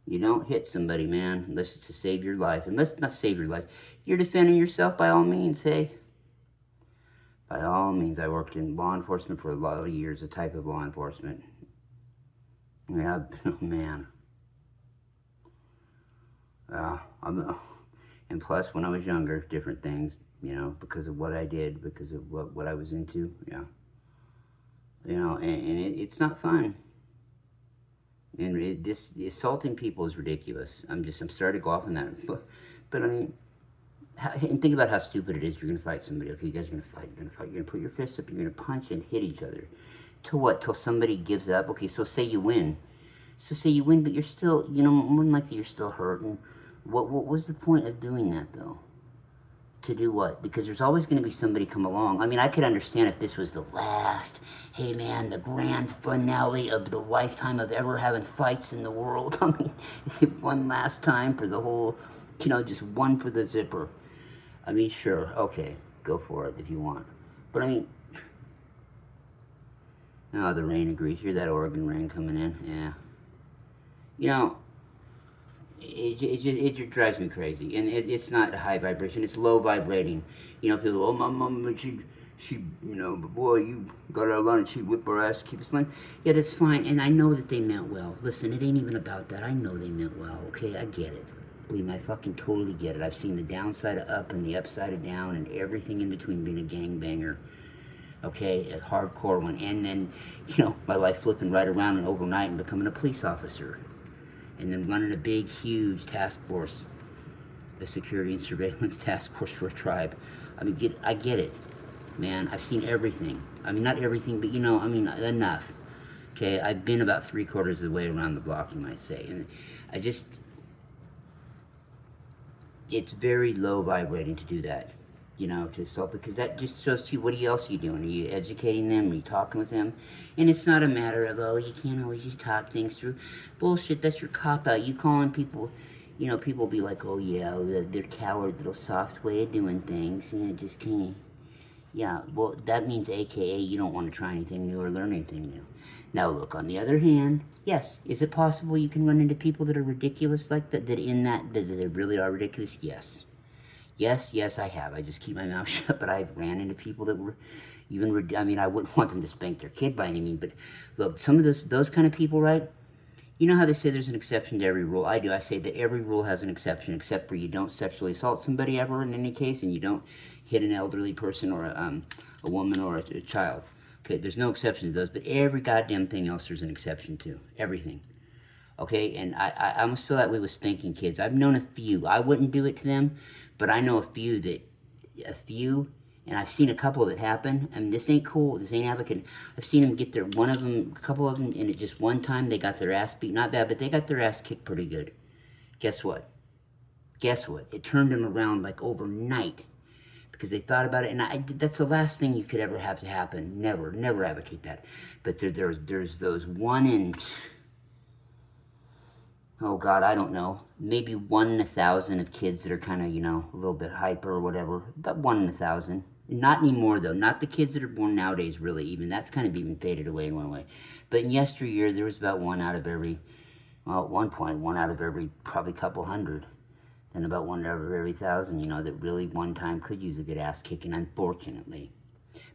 You don't hit somebody, man, unless it's to save your life. Unless, not save your life. You're defending yourself by all means, hey. By all means, I worked in law enforcement for a lot of years, a type of law enforcement. Yeah, oh man. And plus, when I was younger, different things, because of what I did, because of what I was into, yeah. And it's not fun. And assaulting people is ridiculous. I'm starting to go off on that. But I mean, and think about how stupid it is. You're going to fight somebody. Okay, you guys are going to fight. You're going to put your fists up. You're going to punch and hit each other. Till what? Till somebody gives up? Okay, so say you win. But you're still, more than likely you're still hurt. And what was the point of doing that, though? To do what? Because there's always going to be somebody come along. I mean, I could understand if this was the last, hey man, the grand finale of the lifetime of ever having fights in the world. I mean, one last time for the whole, just one for the zipper. I mean, sure, okay, go for it if you want. But I mean, oh, the rain agrees. Hear that Oregon rain coming in? Yeah. You know, it just drives me crazy, and it's not high vibration; it's low vibrating. People, oh my mom, she, but boy, you got our lunch, she whip our ass, keep us lunch. Yeah, that's fine, and I know that they meant well. Listen, it ain't even about that. I know they meant well. Okay, I get it. Believe me, I fucking totally get it. I've seen the downside of up and the upside of down, and everything in between being a gangbanger. Okay, a hardcore one, and then my life flipping right around and overnight and becoming a police officer. And then running a big, huge task force, a security and surveillance task force for a tribe. I mean, I get it, man. I've seen everything. I mean, not everything, but enough. Okay, I've been about 3/4 of the way around the block, you might say. And it's very low vibrating to do that, to assault, because that just shows to you what else are you doing? Are you educating them? Are you talking with them? And it's not a matter of, oh, you can't always just talk things through. Bullshit, that's your cop-out. You calling people, people be like, oh, yeah, they're coward, little soft way of doing things, just can't. Yeah, well, that means AKA you don't want to try anything new or learn anything new. Now, look, on the other hand, yes, is it possible you can run into people that are ridiculous like that, that they really are ridiculous? Yes. Yes, I have. I just keep my mouth shut, but I've ran into people that were even, I wouldn't want them to spank their kid by any means, but look, some of those kind of people, right? You know how they say there's an exception to every rule? I do. I say that every rule has an exception, except for you don't sexually assault somebody ever in any case, and you don't hit an elderly person or a woman or a child. Okay, there's no exception to those, but every goddamn thing else there's an exception to. Everything. Okay, and I almost feel that way with spanking kids. I've known a few. I wouldn't do it to them, but I know a few, and I've seen a couple that happen. I mean, this ain't cool. This ain't advocate. I've seen them get a couple of them, and it just one time they got their ass beat. Not bad, but they got their ass kicked pretty good. Guess what? It turned them around like overnight because they thought about it, and that's the last thing you could ever have to happen. Never advocate that. But there's those 1 in... Oh God, I don't know. Maybe 1 in 1,000 of kids that are kind of, a little bit hyper or whatever. About 1 in 1,000. Not anymore though. Not the kids that are born nowadays, really. Even that's kind of even faded away in one way. But in yesteryear, there was about one out of every. Well, at one point, 1 out of every probably couple hundred. Then about 1 out of every 1,000. That really one time could use a good ass kicking. Unfortunately,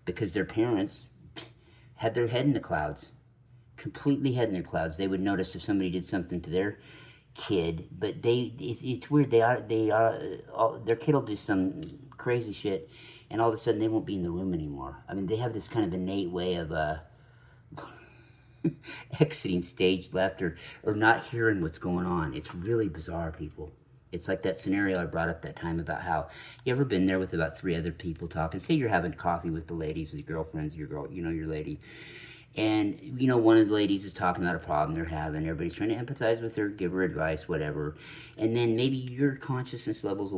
because their parents had their head in the clouds. Completely head in their clouds. They would notice if somebody did something to their kid, but it's weird. Their kid will do some crazy shit, and all of a sudden they won't be in the room anymore. I mean, they have this kind of innate way of exiting stage left or not hearing what's going on. It's really bizarre, people. It's like that scenario I brought up that time about how you ever been there with about 3 other people talking. Say you're having coffee with the ladies, with your girlfriends, your lady. And, one of the ladies is talking about a problem they're having. Everybody's trying to empathize with her, give her advice, whatever. And then maybe your consciousness level's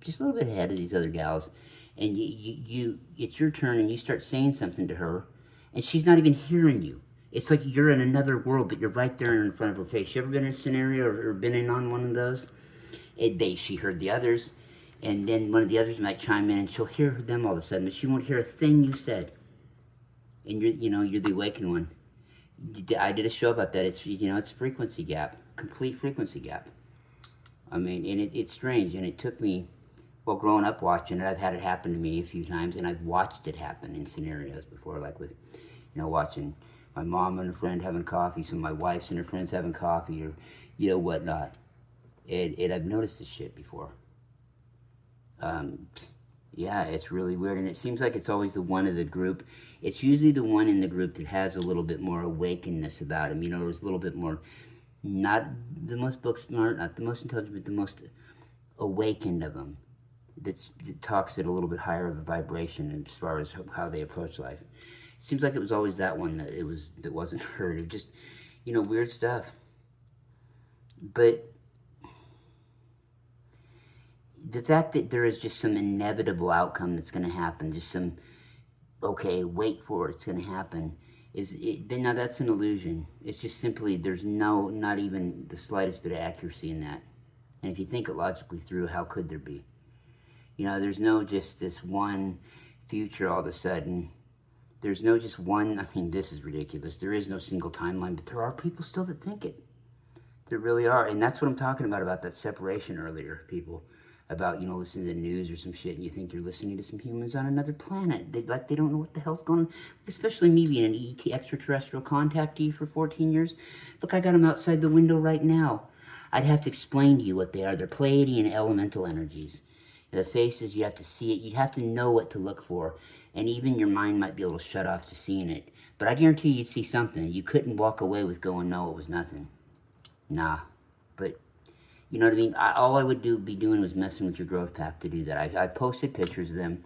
just a little bit ahead of these other gals. And it's your turn and you start saying something to her. And she's not even hearing you. It's like you're in another world, but you're right there in front of her face. You ever been in a scenario or been in on one of those? She heard the others. And then one of the others might chime in and she'll hear them all of a sudden. But she won't hear a thing you said. And you're the awakened one. I did a show about that. It's frequency gap, complete frequency gap. I mean, and it's strange. And it took me, growing up watching it, I've had it happen to me a few times, and I've watched it happen in scenarios before, like with, watching my mom and a friend having coffee, some of my wife's and her friends having coffee, or whatnot. And I've noticed this shit before. Yeah, it's really weird, and it seems like it's always the one of the group. It's usually the one in the group that has a little bit more awakenedness about him, or is a little bit more, not the most book smart, not the most intelligent, but the most awakened of them. That talks at a little bit higher of a vibration as far as how they approach life. It seems like it was always that one that wasn't heard. It just, weird stuff. But the fact that there is just some inevitable outcome that's going to happen, just some, okay, wait for it, it's going to happen, now that's an illusion. It's just simply, there's not even the slightest bit of accuracy in that. And if you think it logically through, how could there be? There's no just this one future all of a sudden. There's no just one, I mean, this is ridiculous. There is no single timeline, but there are people still that think it. There really are. And that's what I'm talking about that separation earlier, people. About, listening to the news or some shit, and you think you're listening to some humans on another planet. They don't know what the hell's going on. Especially me being an ET, extraterrestrial contactee for 14 years. Look, I got them outside the window right now. I'd have to explain to you what they are. They're Pleiadian elemental energies. The faces, you have to see it. You'd have to know what to look for. And even your mind might be able to shut off to seeing it. But I guarantee you'd see something. You couldn't walk away with going, no, it was nothing. Nah. But, you know what I mean? All I would be doing was messing with your growth path to do that. I posted pictures of them,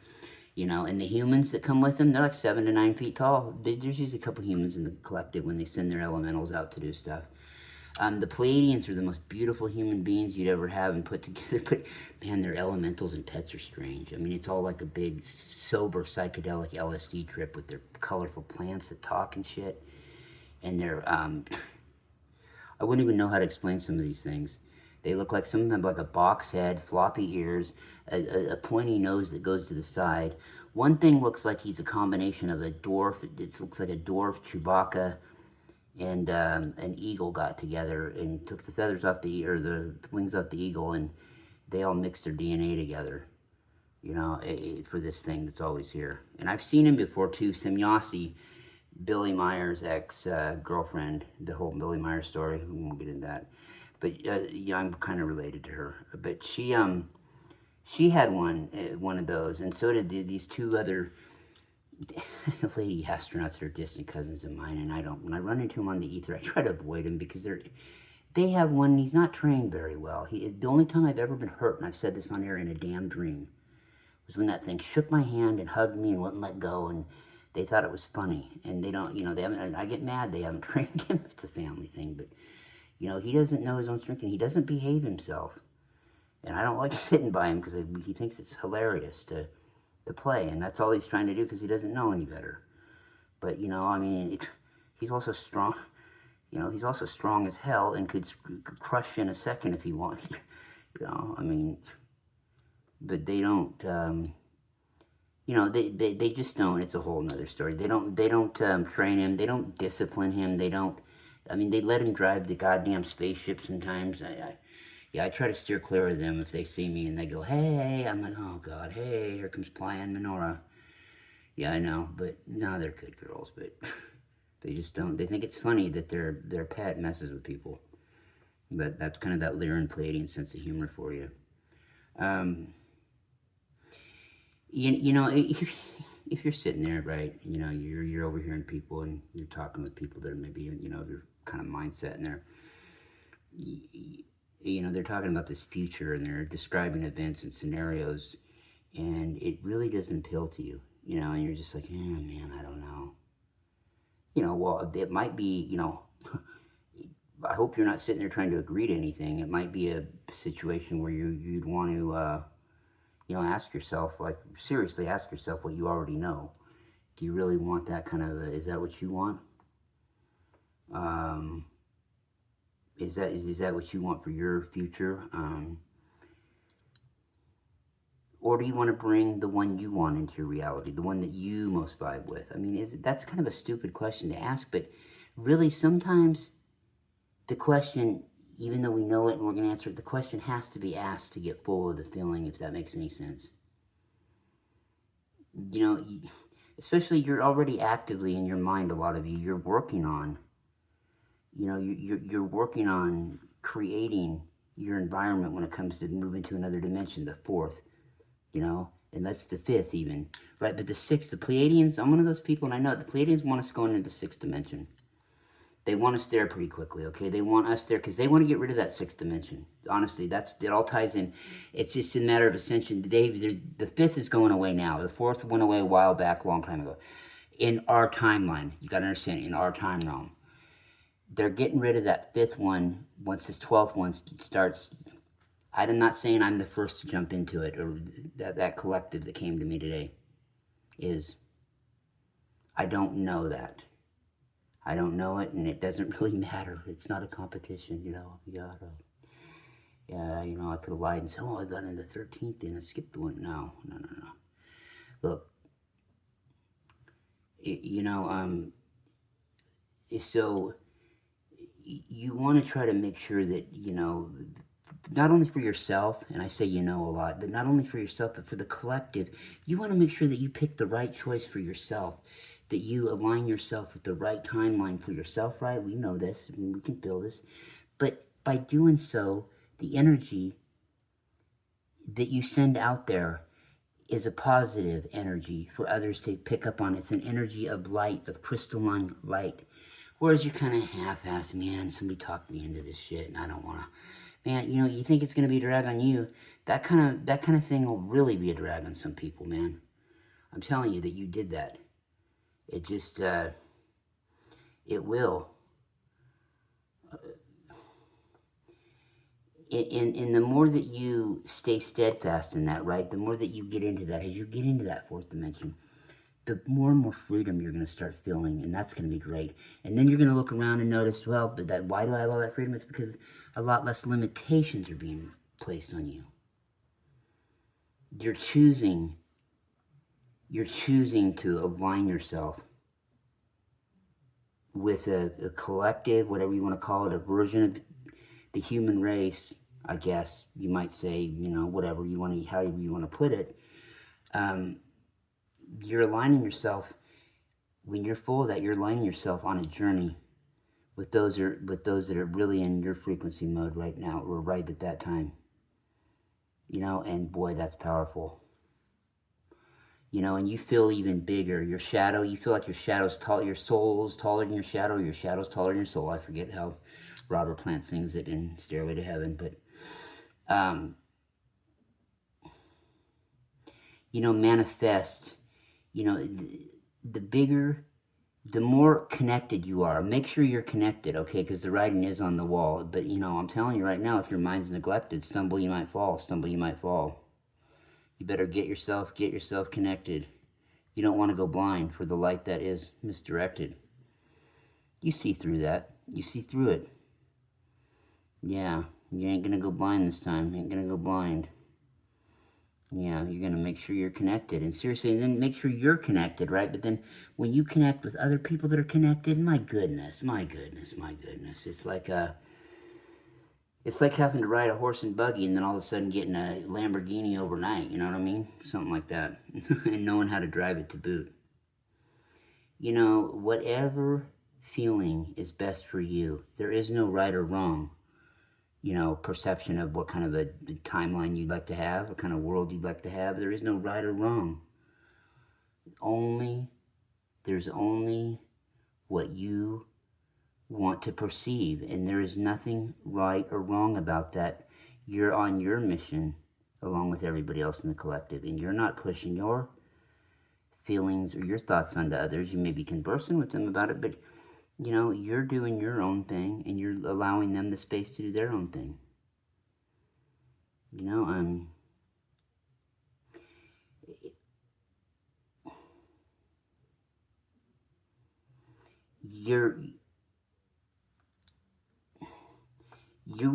and the humans that come with them, they're like 7 to 9 feet tall. There's usually a couple humans in the collective when they send their elementals out to do stuff. The Pleiadians are the most beautiful human beings you'd ever have and put together, but man, their elementals and pets are strange. I mean, it's all like a big, sober, psychedelic LSD trip with their colorful plants that talk and shit. And they're, I wouldn't even know how to explain some of these things. They look like, some of them have like a box head, floppy ears, a pointy nose that goes to the side. One thing looks like he's a combination of a dwarf, it looks like a dwarf, Chewbacca, and an eagle got together and took the feathers off the wings off the eagle, and they all mixed their DNA together, for this thing that's always here. And I've seen him before too. Semyasi, Billy Meyer's ex-girlfriend, the whole Billy Meyer story. We won't get into that, but I'm kind of related to her. But she had one of those, and so did these two other lady astronauts that are distant cousins of mine. And when I run into them on the ether, I try to avoid them because they have one. He's not trained very well. The only time I've ever been hurt, and I've said this on air, in a damn dream, was when that thing shook my hand and hugged me and wouldn't let go, and they thought it was funny. And they don't, they haven't. I get mad they haven't trained him. It's a family thing, but he doesn't know his own strength, and he doesn't behave himself. And I don't like sitting by him because he thinks it's hilarious to play, and that's all he's trying to do because he doesn't know any better. But I mean, he's also strong. He's also strong as hell and could crush you in a second if he wanted. I mean, but they don't. They just don't. It's a whole nother story. They don't train him. They don't discipline him. They don't. I mean, they let him drive the goddamn spaceship sometimes. I try to steer clear of them if they see me and they go, hey, I'm like, oh God, hey, here comes Playa and Menorah. Yeah, I know, but no, they're good girls, but they just don't. They think it's funny that their pet messes with people. But that's kind of that Lyran Pleiadian sense of humor for you. If you're sitting there, right, you're overhearing people and you're talking with people that are maybe, your kind of mindset in there. They're talking about this future and they're describing events and scenarios, and it really doesn't appeal to you, and you're just like, oh man, I don't know. Well, it might be, I hope you're not sitting there trying to agree to anything. It might be a situation where you'd want to, ask yourself, like, seriously ask yourself what you already know. Do you really want that kind of, is that what you want? Is that what you want for your future? Or do you want to bring the one you want into your reality, the one that you most vibe with? I mean, that's kind of a stupid question to ask, but really sometimes the question, even though we know it and we're going to answer it, the question has to be asked to get full of the feeling, if that makes any sense. Especially you're already actively in your mind, a lot of you, you're working on, you're working on creating your environment when it comes to moving to another dimension, the fourth, and that's the fifth even, right? But the sixth, the Pleiadians, I'm one of those people, and I know the Pleiadians want us going into the sixth dimension. They want us there pretty quickly, okay? They want us there because they want to get rid of that sixth dimension. Honestly, it all ties in. It's just a matter of ascension. The fifth is going away now. The fourth went away a while back, a long time ago. In our timeline, you got to understand, in our time realm. They're getting rid of that fifth one once this 12th one starts I'm not saying I'm the first to jump into it, or that collective that came to me today is, I don't know that. I don't know it, and it doesn't really matter. It's not a competition, you know. Yeah, you know, I could have lied and said, oh, I got in the 13th and I skipped one. No. Look, you know, so you want to try to make sure that, you know, not only for yourself, and I say you know a lot, but not only for yourself, but for the collective, you want to make sure that you pick the right choice for yourself, that you align yourself with the right timeline for yourself, right? We know this, I mean, we can feel this, but by doing so, the energy that you send out there is a positive energy for others to pick up on. It's an energy of light, of crystalline light. Whereas you're kind of half-assed, man, somebody talked me into this shit and I don't want to. Man, you know, you think it's going to be a drag on you. That kind of thing will really be a drag on some people, man. I'm telling you that you did that. It just, it will. And the more that you stay steadfast in that, right, the more that you get into that, as you get into that fourth dimension, the more and more freedom you're going to start feeling, and that's going to be great. And then you're going to look around and notice, well, but that, why do I have all that freedom? It's because a lot less limitations are being placed on you. You're choosing to align yourself with a collective, whatever you want to call it, a version of the human race, I guess you might say, you know, whatever you want to, however you want to put it. You're aligning yourself, when you're full of that, you're aligning yourself on a journey with those that are really in your frequency mode right now, or right at that time. You know, and boy, that's powerful. You know, and you feel even bigger. Your shadow, you feel like your shadow's tall, your soul's taller than your shadow's taller than your soul. I forget how Robert Plant sings it in Stairway to Heaven, but you know, manifest, you know, the bigger, the more connected you are. Make sure you're connected, okay, because the writing is on the wall. But, you know, I'm telling you right now, if your mind's neglected, stumble you might fall, You better get yourself connected. You don't want to go blind for the light that is misdirected. You see through that. You see through it. Yeah, you ain't going to go blind this time. You ain't going to go blind. Yeah, you're going to make sure you're connected. And seriously, then make sure you're connected, right? But then when you connect with other people that are connected, my goodness. It's like having to ride a horse and buggy and then all of a sudden getting a Lamborghini overnight, you know what I mean? Something like that. And knowing how to drive it to boot. You know, whatever feeling is best for you, there is no right or wrong, you know, perception of what kind of a timeline you'd like to have, what kind of world you'd like to have. There is no right or wrong. There's only what you want to perceive, and there is nothing right or wrong about that. You're on your mission along with everybody else in the collective, and you're not pushing your feelings or your thoughts onto others. You may be conversing with them about it, but you know, you're doing your own thing and you're allowing them the space to do their own thing. You know,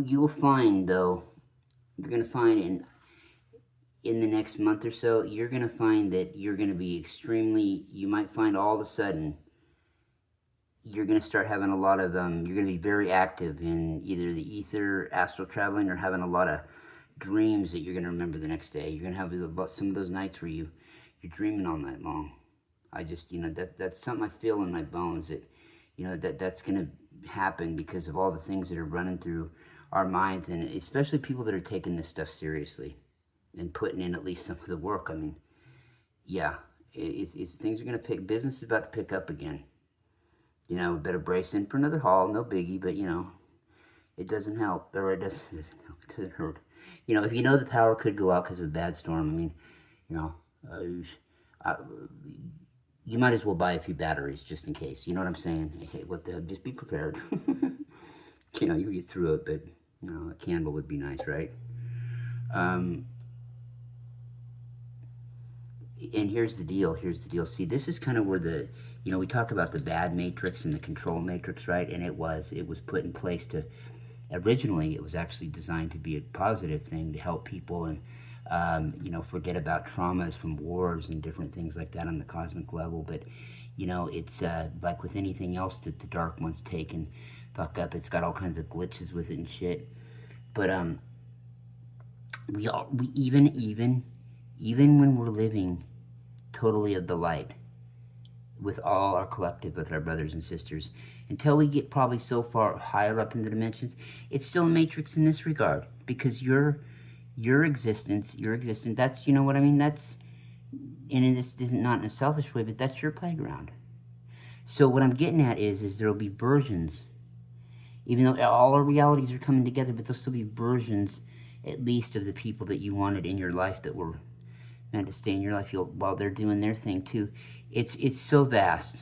you will find, though, you're going to find in the next month or so, you're going to find that you're going to be extremely, you might find all of a sudden, you're going to start having a lot of, you're going to be very active in either the ether, astral traveling, or having a lot of dreams that you're going to remember the next day. You're going to have some of those nights where you're dreaming all night long. I just, you know, that's something I feel in my bones, that, you know, that's going to happen because of all the things that are running through our minds, and especially people that are taking this stuff seriously and putting in at least some of the work. I mean, yeah, it's things are going to business is about to pick up again. You know, better brace in for another haul, no biggie, but, you know, it doesn't help, or it doesn't hurt. You know, if you know the power could go out because of a bad storm, I mean, you know, you might as well buy a few batteries just in case. You know what I'm saying? Hey, just be prepared. You know, you get through it, but, you know, a candle would be nice, right? Um, and here's the deal. Here's the deal. See, this is kind of where we talk about the bad matrix and the control matrix, right? And it was put in place to, originally, it was actually designed to be a positive thing to help people and, forget about traumas from wars and different things like that on the cosmic level. But, it's like with anything else that the dark one's taken, fuck up. It's got all kinds of glitches with it and shit. But we even when we're living totally of the light with all our collective, with our brothers and sisters, until we get probably so far higher up in the dimensions, it's still a matrix in this regard, because your existence, that's, you know what I mean, that's, and this isn't not in a selfish way, but that's your playground. So what I'm getting at is there will be versions, even though all our realities are coming together, but there'll still be versions, at least, of the people that you wanted in your life that were meant to stay in your life while they're doing their thing too. It's so vast.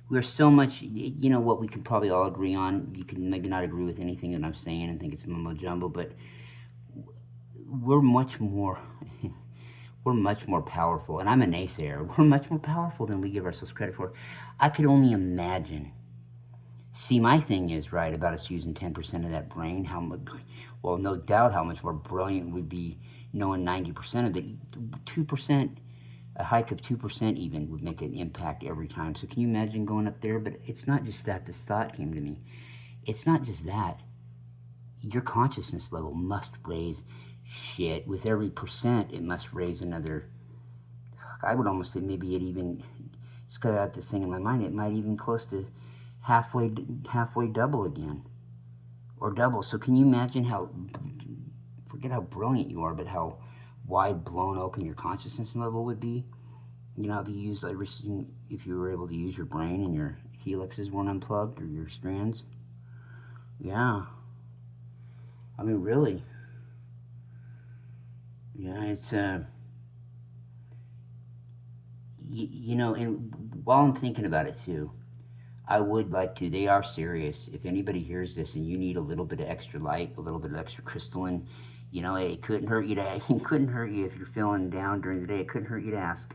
We're so much, what we can probably all agree on. You can maybe not agree with anything that I'm saying and think it's mumbo jumbo, but we're much more we're much more powerful. And I'm a naysayer. We're much more powerful than we give ourselves credit for. I could only imagine. See, my thing is, right, about us using 10% of that brain, how much, well, no doubt how much more brilliant we'd be knowing 90% of it. 2%, a hike of 2% even would make an impact every time. So can you imagine going up there? But it's not just that. This thought came to me. It's not just that. Your consciousness level must raise shit. With every percent, it must raise another, I would almost say maybe it even, just got out this thing in my mind, it might even close to halfway double again, or double. So can you imagine how, forget how brilliant you are, but how wide blown open your consciousness level would be? If you used everything, if you were able to use your brain and your helixes weren't unplugged, or your strands. Yeah, I mean, really. Yeah, it's and while I'm thinking about it too, I would like to, they are serious. If anybody hears this and you need a little bit of extra light, a little bit of extra crystalline, it couldn't hurt you to, it couldn't hurt you if you're feeling down during the day. It couldn't hurt you to ask.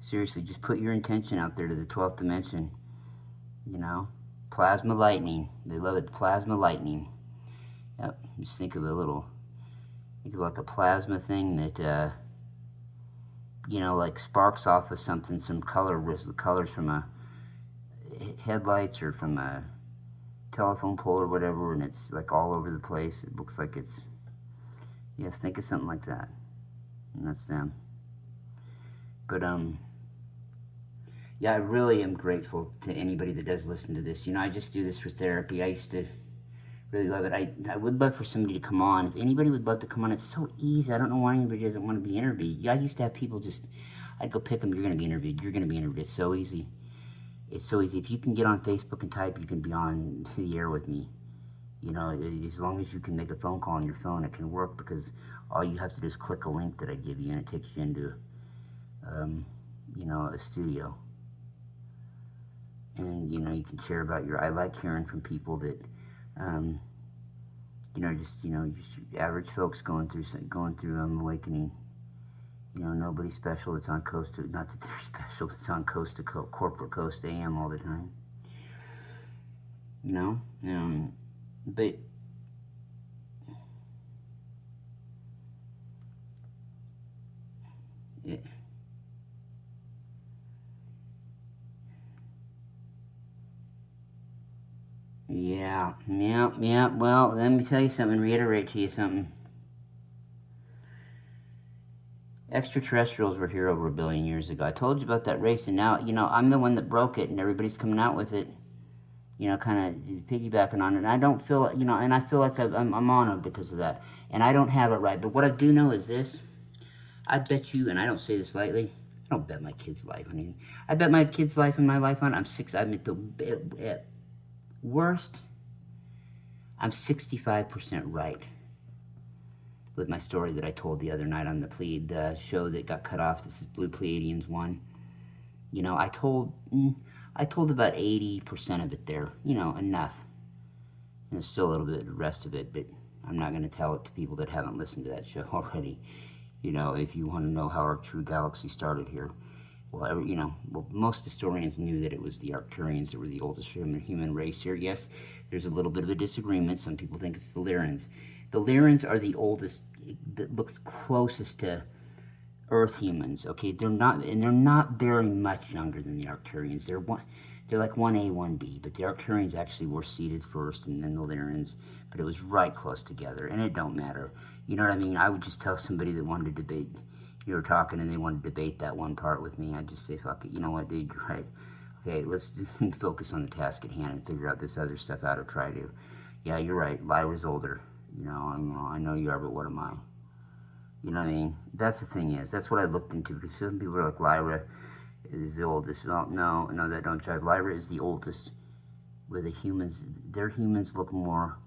Seriously, just put your intention out there to the 12th dimension. Plasma lightning. They love it, plasma lightning. Yep, just think of like a plasma thing that, like sparks off of something, some color, with the colors from a headlights or from a telephone pole or whatever, and it's like all over the place. It looks like it's, yes, think of something like that, and that's them. But yeah, I really am grateful to anybody that does listen to this. I just do this for therapy. I used to really love it. I would love for somebody to come on. If anybody would love to come on, it's so easy. I don't know why anybody doesn't want to be interviewed. I used to have people just, I'd go pick them. You're going to be interviewed. You're going to be interviewed. It's so easy. It's so easy. If you can get on Facebook and type, you can be on the air with me. As long as you can make a phone call on your phone, it can work, because all you have to do is click a link that I give you, and it takes you into, a studio. And, you can share about I like hearing from people that, just average folks going through awakening. Nobody special. It's on coast to, not that they're special, it's on coast to corporate coast AM all the time. But yeah. Well, let me tell you something, reiterate to you something. Extraterrestrials were here over 1 billion years ago. I told you about that race, and now, I'm the one that broke it, and everybody's coming out with it, kind of piggybacking on it. And I don't feel, and I feel like I'm honored because of that. And I don't have it right. But what I do know is this. I bet you, and I don't say this lightly, I don't bet my kid's life on anything. I bet my kid's life and my life on, I'm at the worst, I'm 65% right with my story that I told the other night on the show that got cut off. This is Blue Pleiadians 1. I told about 80% of it there, enough. And there's still a little bit of the rest of it, but I'm not going to tell it to people that haven't listened to that show already. If you want to know how our true galaxy started here. Well, most historians knew that it was the Arcturians that were the oldest human race here. Yes, there's a little bit of a disagreement. Some people think it's the Lyrians. The Lyrians are the oldest, that looks closest to Earth humans. Okay, they're not very much younger than the Arcturians. They're like 1A, 1B, but the Arcturians actually were seeded first, and then the Lyrians. But it was right close together, and it don't matter. You know what I mean? I would just tell somebody that wanted to debate. You were talking and they wanted to debate that one part with me, I'd just say, fuck it, you know what, dude, you're right. Okay, let's just focus on the task at hand and figure out this other stuff out, or try to. Yeah, you're right, Lyra's older. I know you are, but what am I? You know what I mean? That's the thing is, that's what I looked into, because some people are like, Lyra is the oldest. Well, no, that don't jive. Lyra is the oldest, where their humans look more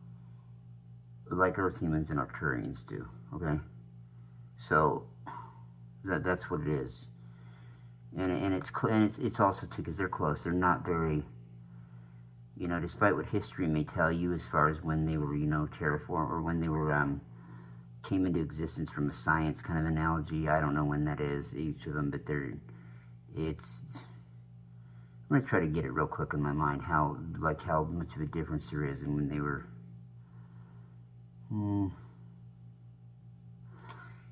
like Earth humans than Arcturians do, okay? So, that's what it is, and it's also too, because they're close. They're not very, despite what history may tell you as far as when they were, terraform, or when they were came into existence from a science kind of analogy. I don't know when that is, each of them, but I'm gonna try to get it real quick in my mind, how much of a difference there is, and when they were.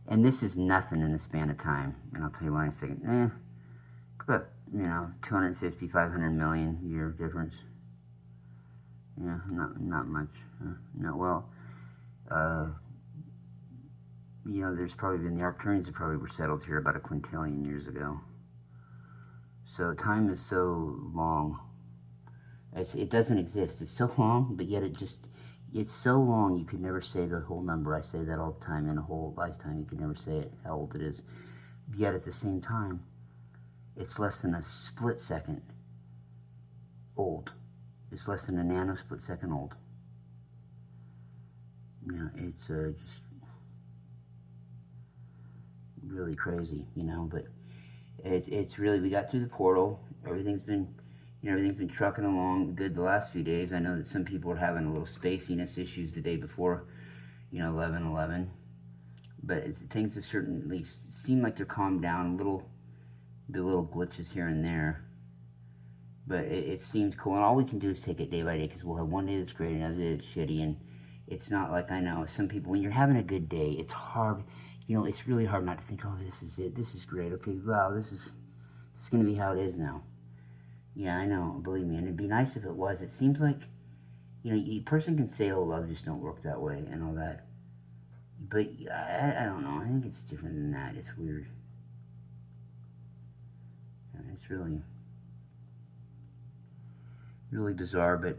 And this is nothing in the span of time. And I'll tell you why in a second. About, 250, 500 million year difference. Yeah, not much. No, well, there's probably been, the Arcturians probably were settled here about a quintillion years ago. So time is so long. It doesn't exist. It's so long, but yet it's so long you could never say the whole number. I say that all the time. In a whole lifetime, you could never say it, how old it is. Yet at the same time, it's less than a split second old. It's less than a nanosplit second old. It's just really crazy, but it's really, we got through the portal. Everything's been trucking along good the last few days. I know that some people were having a little spaciness issues the day before, 11/11. But things have certainly seemed like they're calmed down a little glitches here and there. But it seems cool, and all we can do is take it day by day, because we'll have one day that's great, another day that's shitty, and it's not like, I know some people, when you're having a good day, it's hard, it's really hard not to think, oh, this is it, this is great, okay, wow, this is going to be how it is now. Yeah, I know, believe me, and it'd be nice if it was. It seems like, a person can say, oh, love just don't work that way, and all that, but I don't know, I think it's different than that. It's weird. It's really bizarre, but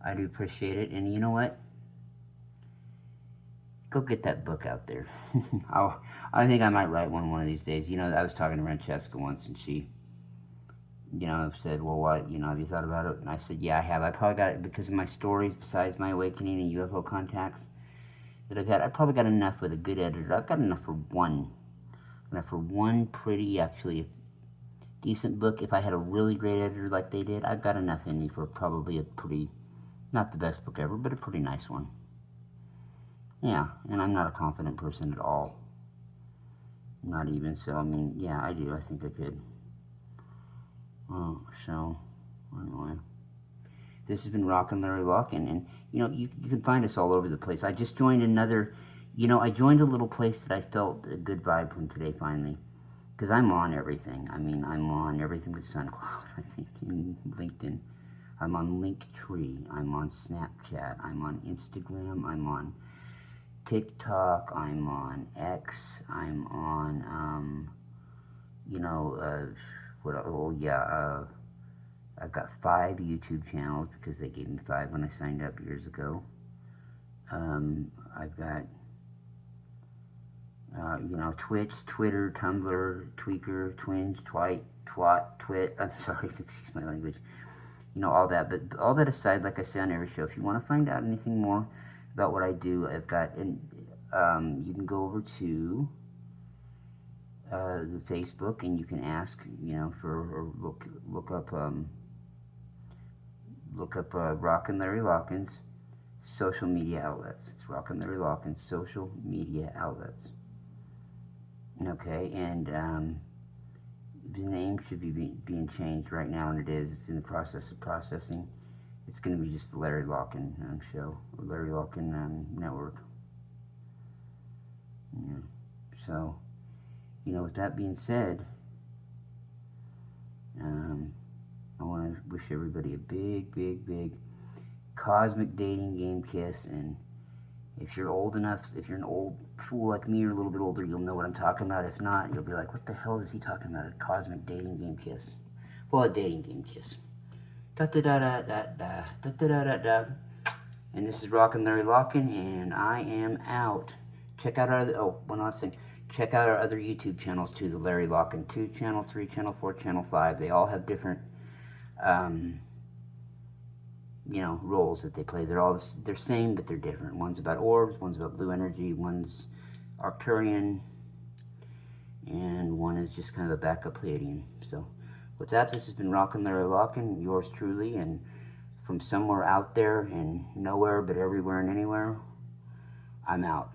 I do appreciate it. And you know what? Go get that book out there. I think I might write one of these days. I was talking to Francesca once, and she, said, well, what, have you thought about it? And I said, yeah, I have. I probably got it because of my stories, besides my awakening and UFO contacts that I've had. I probably got enough with a good editor. I've got enough for one. Pretty, actually, decent book. If I had a really great editor like they did, I've got enough in me for probably a pretty, not the best book ever, but a pretty nice one. Yeah, and I'm not a confident person at all. Not even, so, I mean, yeah, I do. I think I could. So, anyway. This has been Rockin' Larry Lockin', and, you can find us all over the place. I just joined another, I joined a little place that I felt a good vibe from today, finally. Because I'm on everything. I mean, I'm on everything but SoundCloud, I think, in LinkedIn. I'm on Linktree. I'm on Snapchat. I'm on Instagram. I'm on TikTok. I'm on X. I'm on, I've got 5 YouTube channels because they gave me 5 when I signed up years ago. I've got Twitch, Twitter, Tumblr, Tweaker, Twinge, Twit. I'm sorry, excuse my language. All that. But all that aside, like I say on every show, if you want to find out anything more about what I do, I've got, and you can go over to the Facebook, and you can ask, or look up Rockin' Larry Lockins, social media outlets. It's Rockin' Larry Lockin' social media outlets. Okay, and the name should be being changed right now, and it is. It's in the process of processing. It's going to be just the Larry Lockin' show, or Larry Lockin' network. Yeah. So, with that being said, I want to wish everybody a big, big, big cosmic dating game kiss. And if you're old enough, if you're an old fool like me or a little bit older, you'll know what I'm talking about. If not, you'll be like, what the hell is he talking about? A cosmic dating game kiss. Well, a dating game kiss. Da da da da da da da da da da. And this is Rockin' Larry Lockin', and I am out. Check out our one last thing. Check out our other YouTube channels too. The Larry Lockin' 2 channel, 3 channel, 4 channel, 5. They all have different roles that they play. They're all they're same, but they're different. One's about orbs, one's about blue energy, one's Arcturian, and one is just kind of a backup Pleiadian. So, with that, this has been Rockin' Larry Lockin', yours truly, and from somewhere out there and nowhere but everywhere and anywhere, I'm out.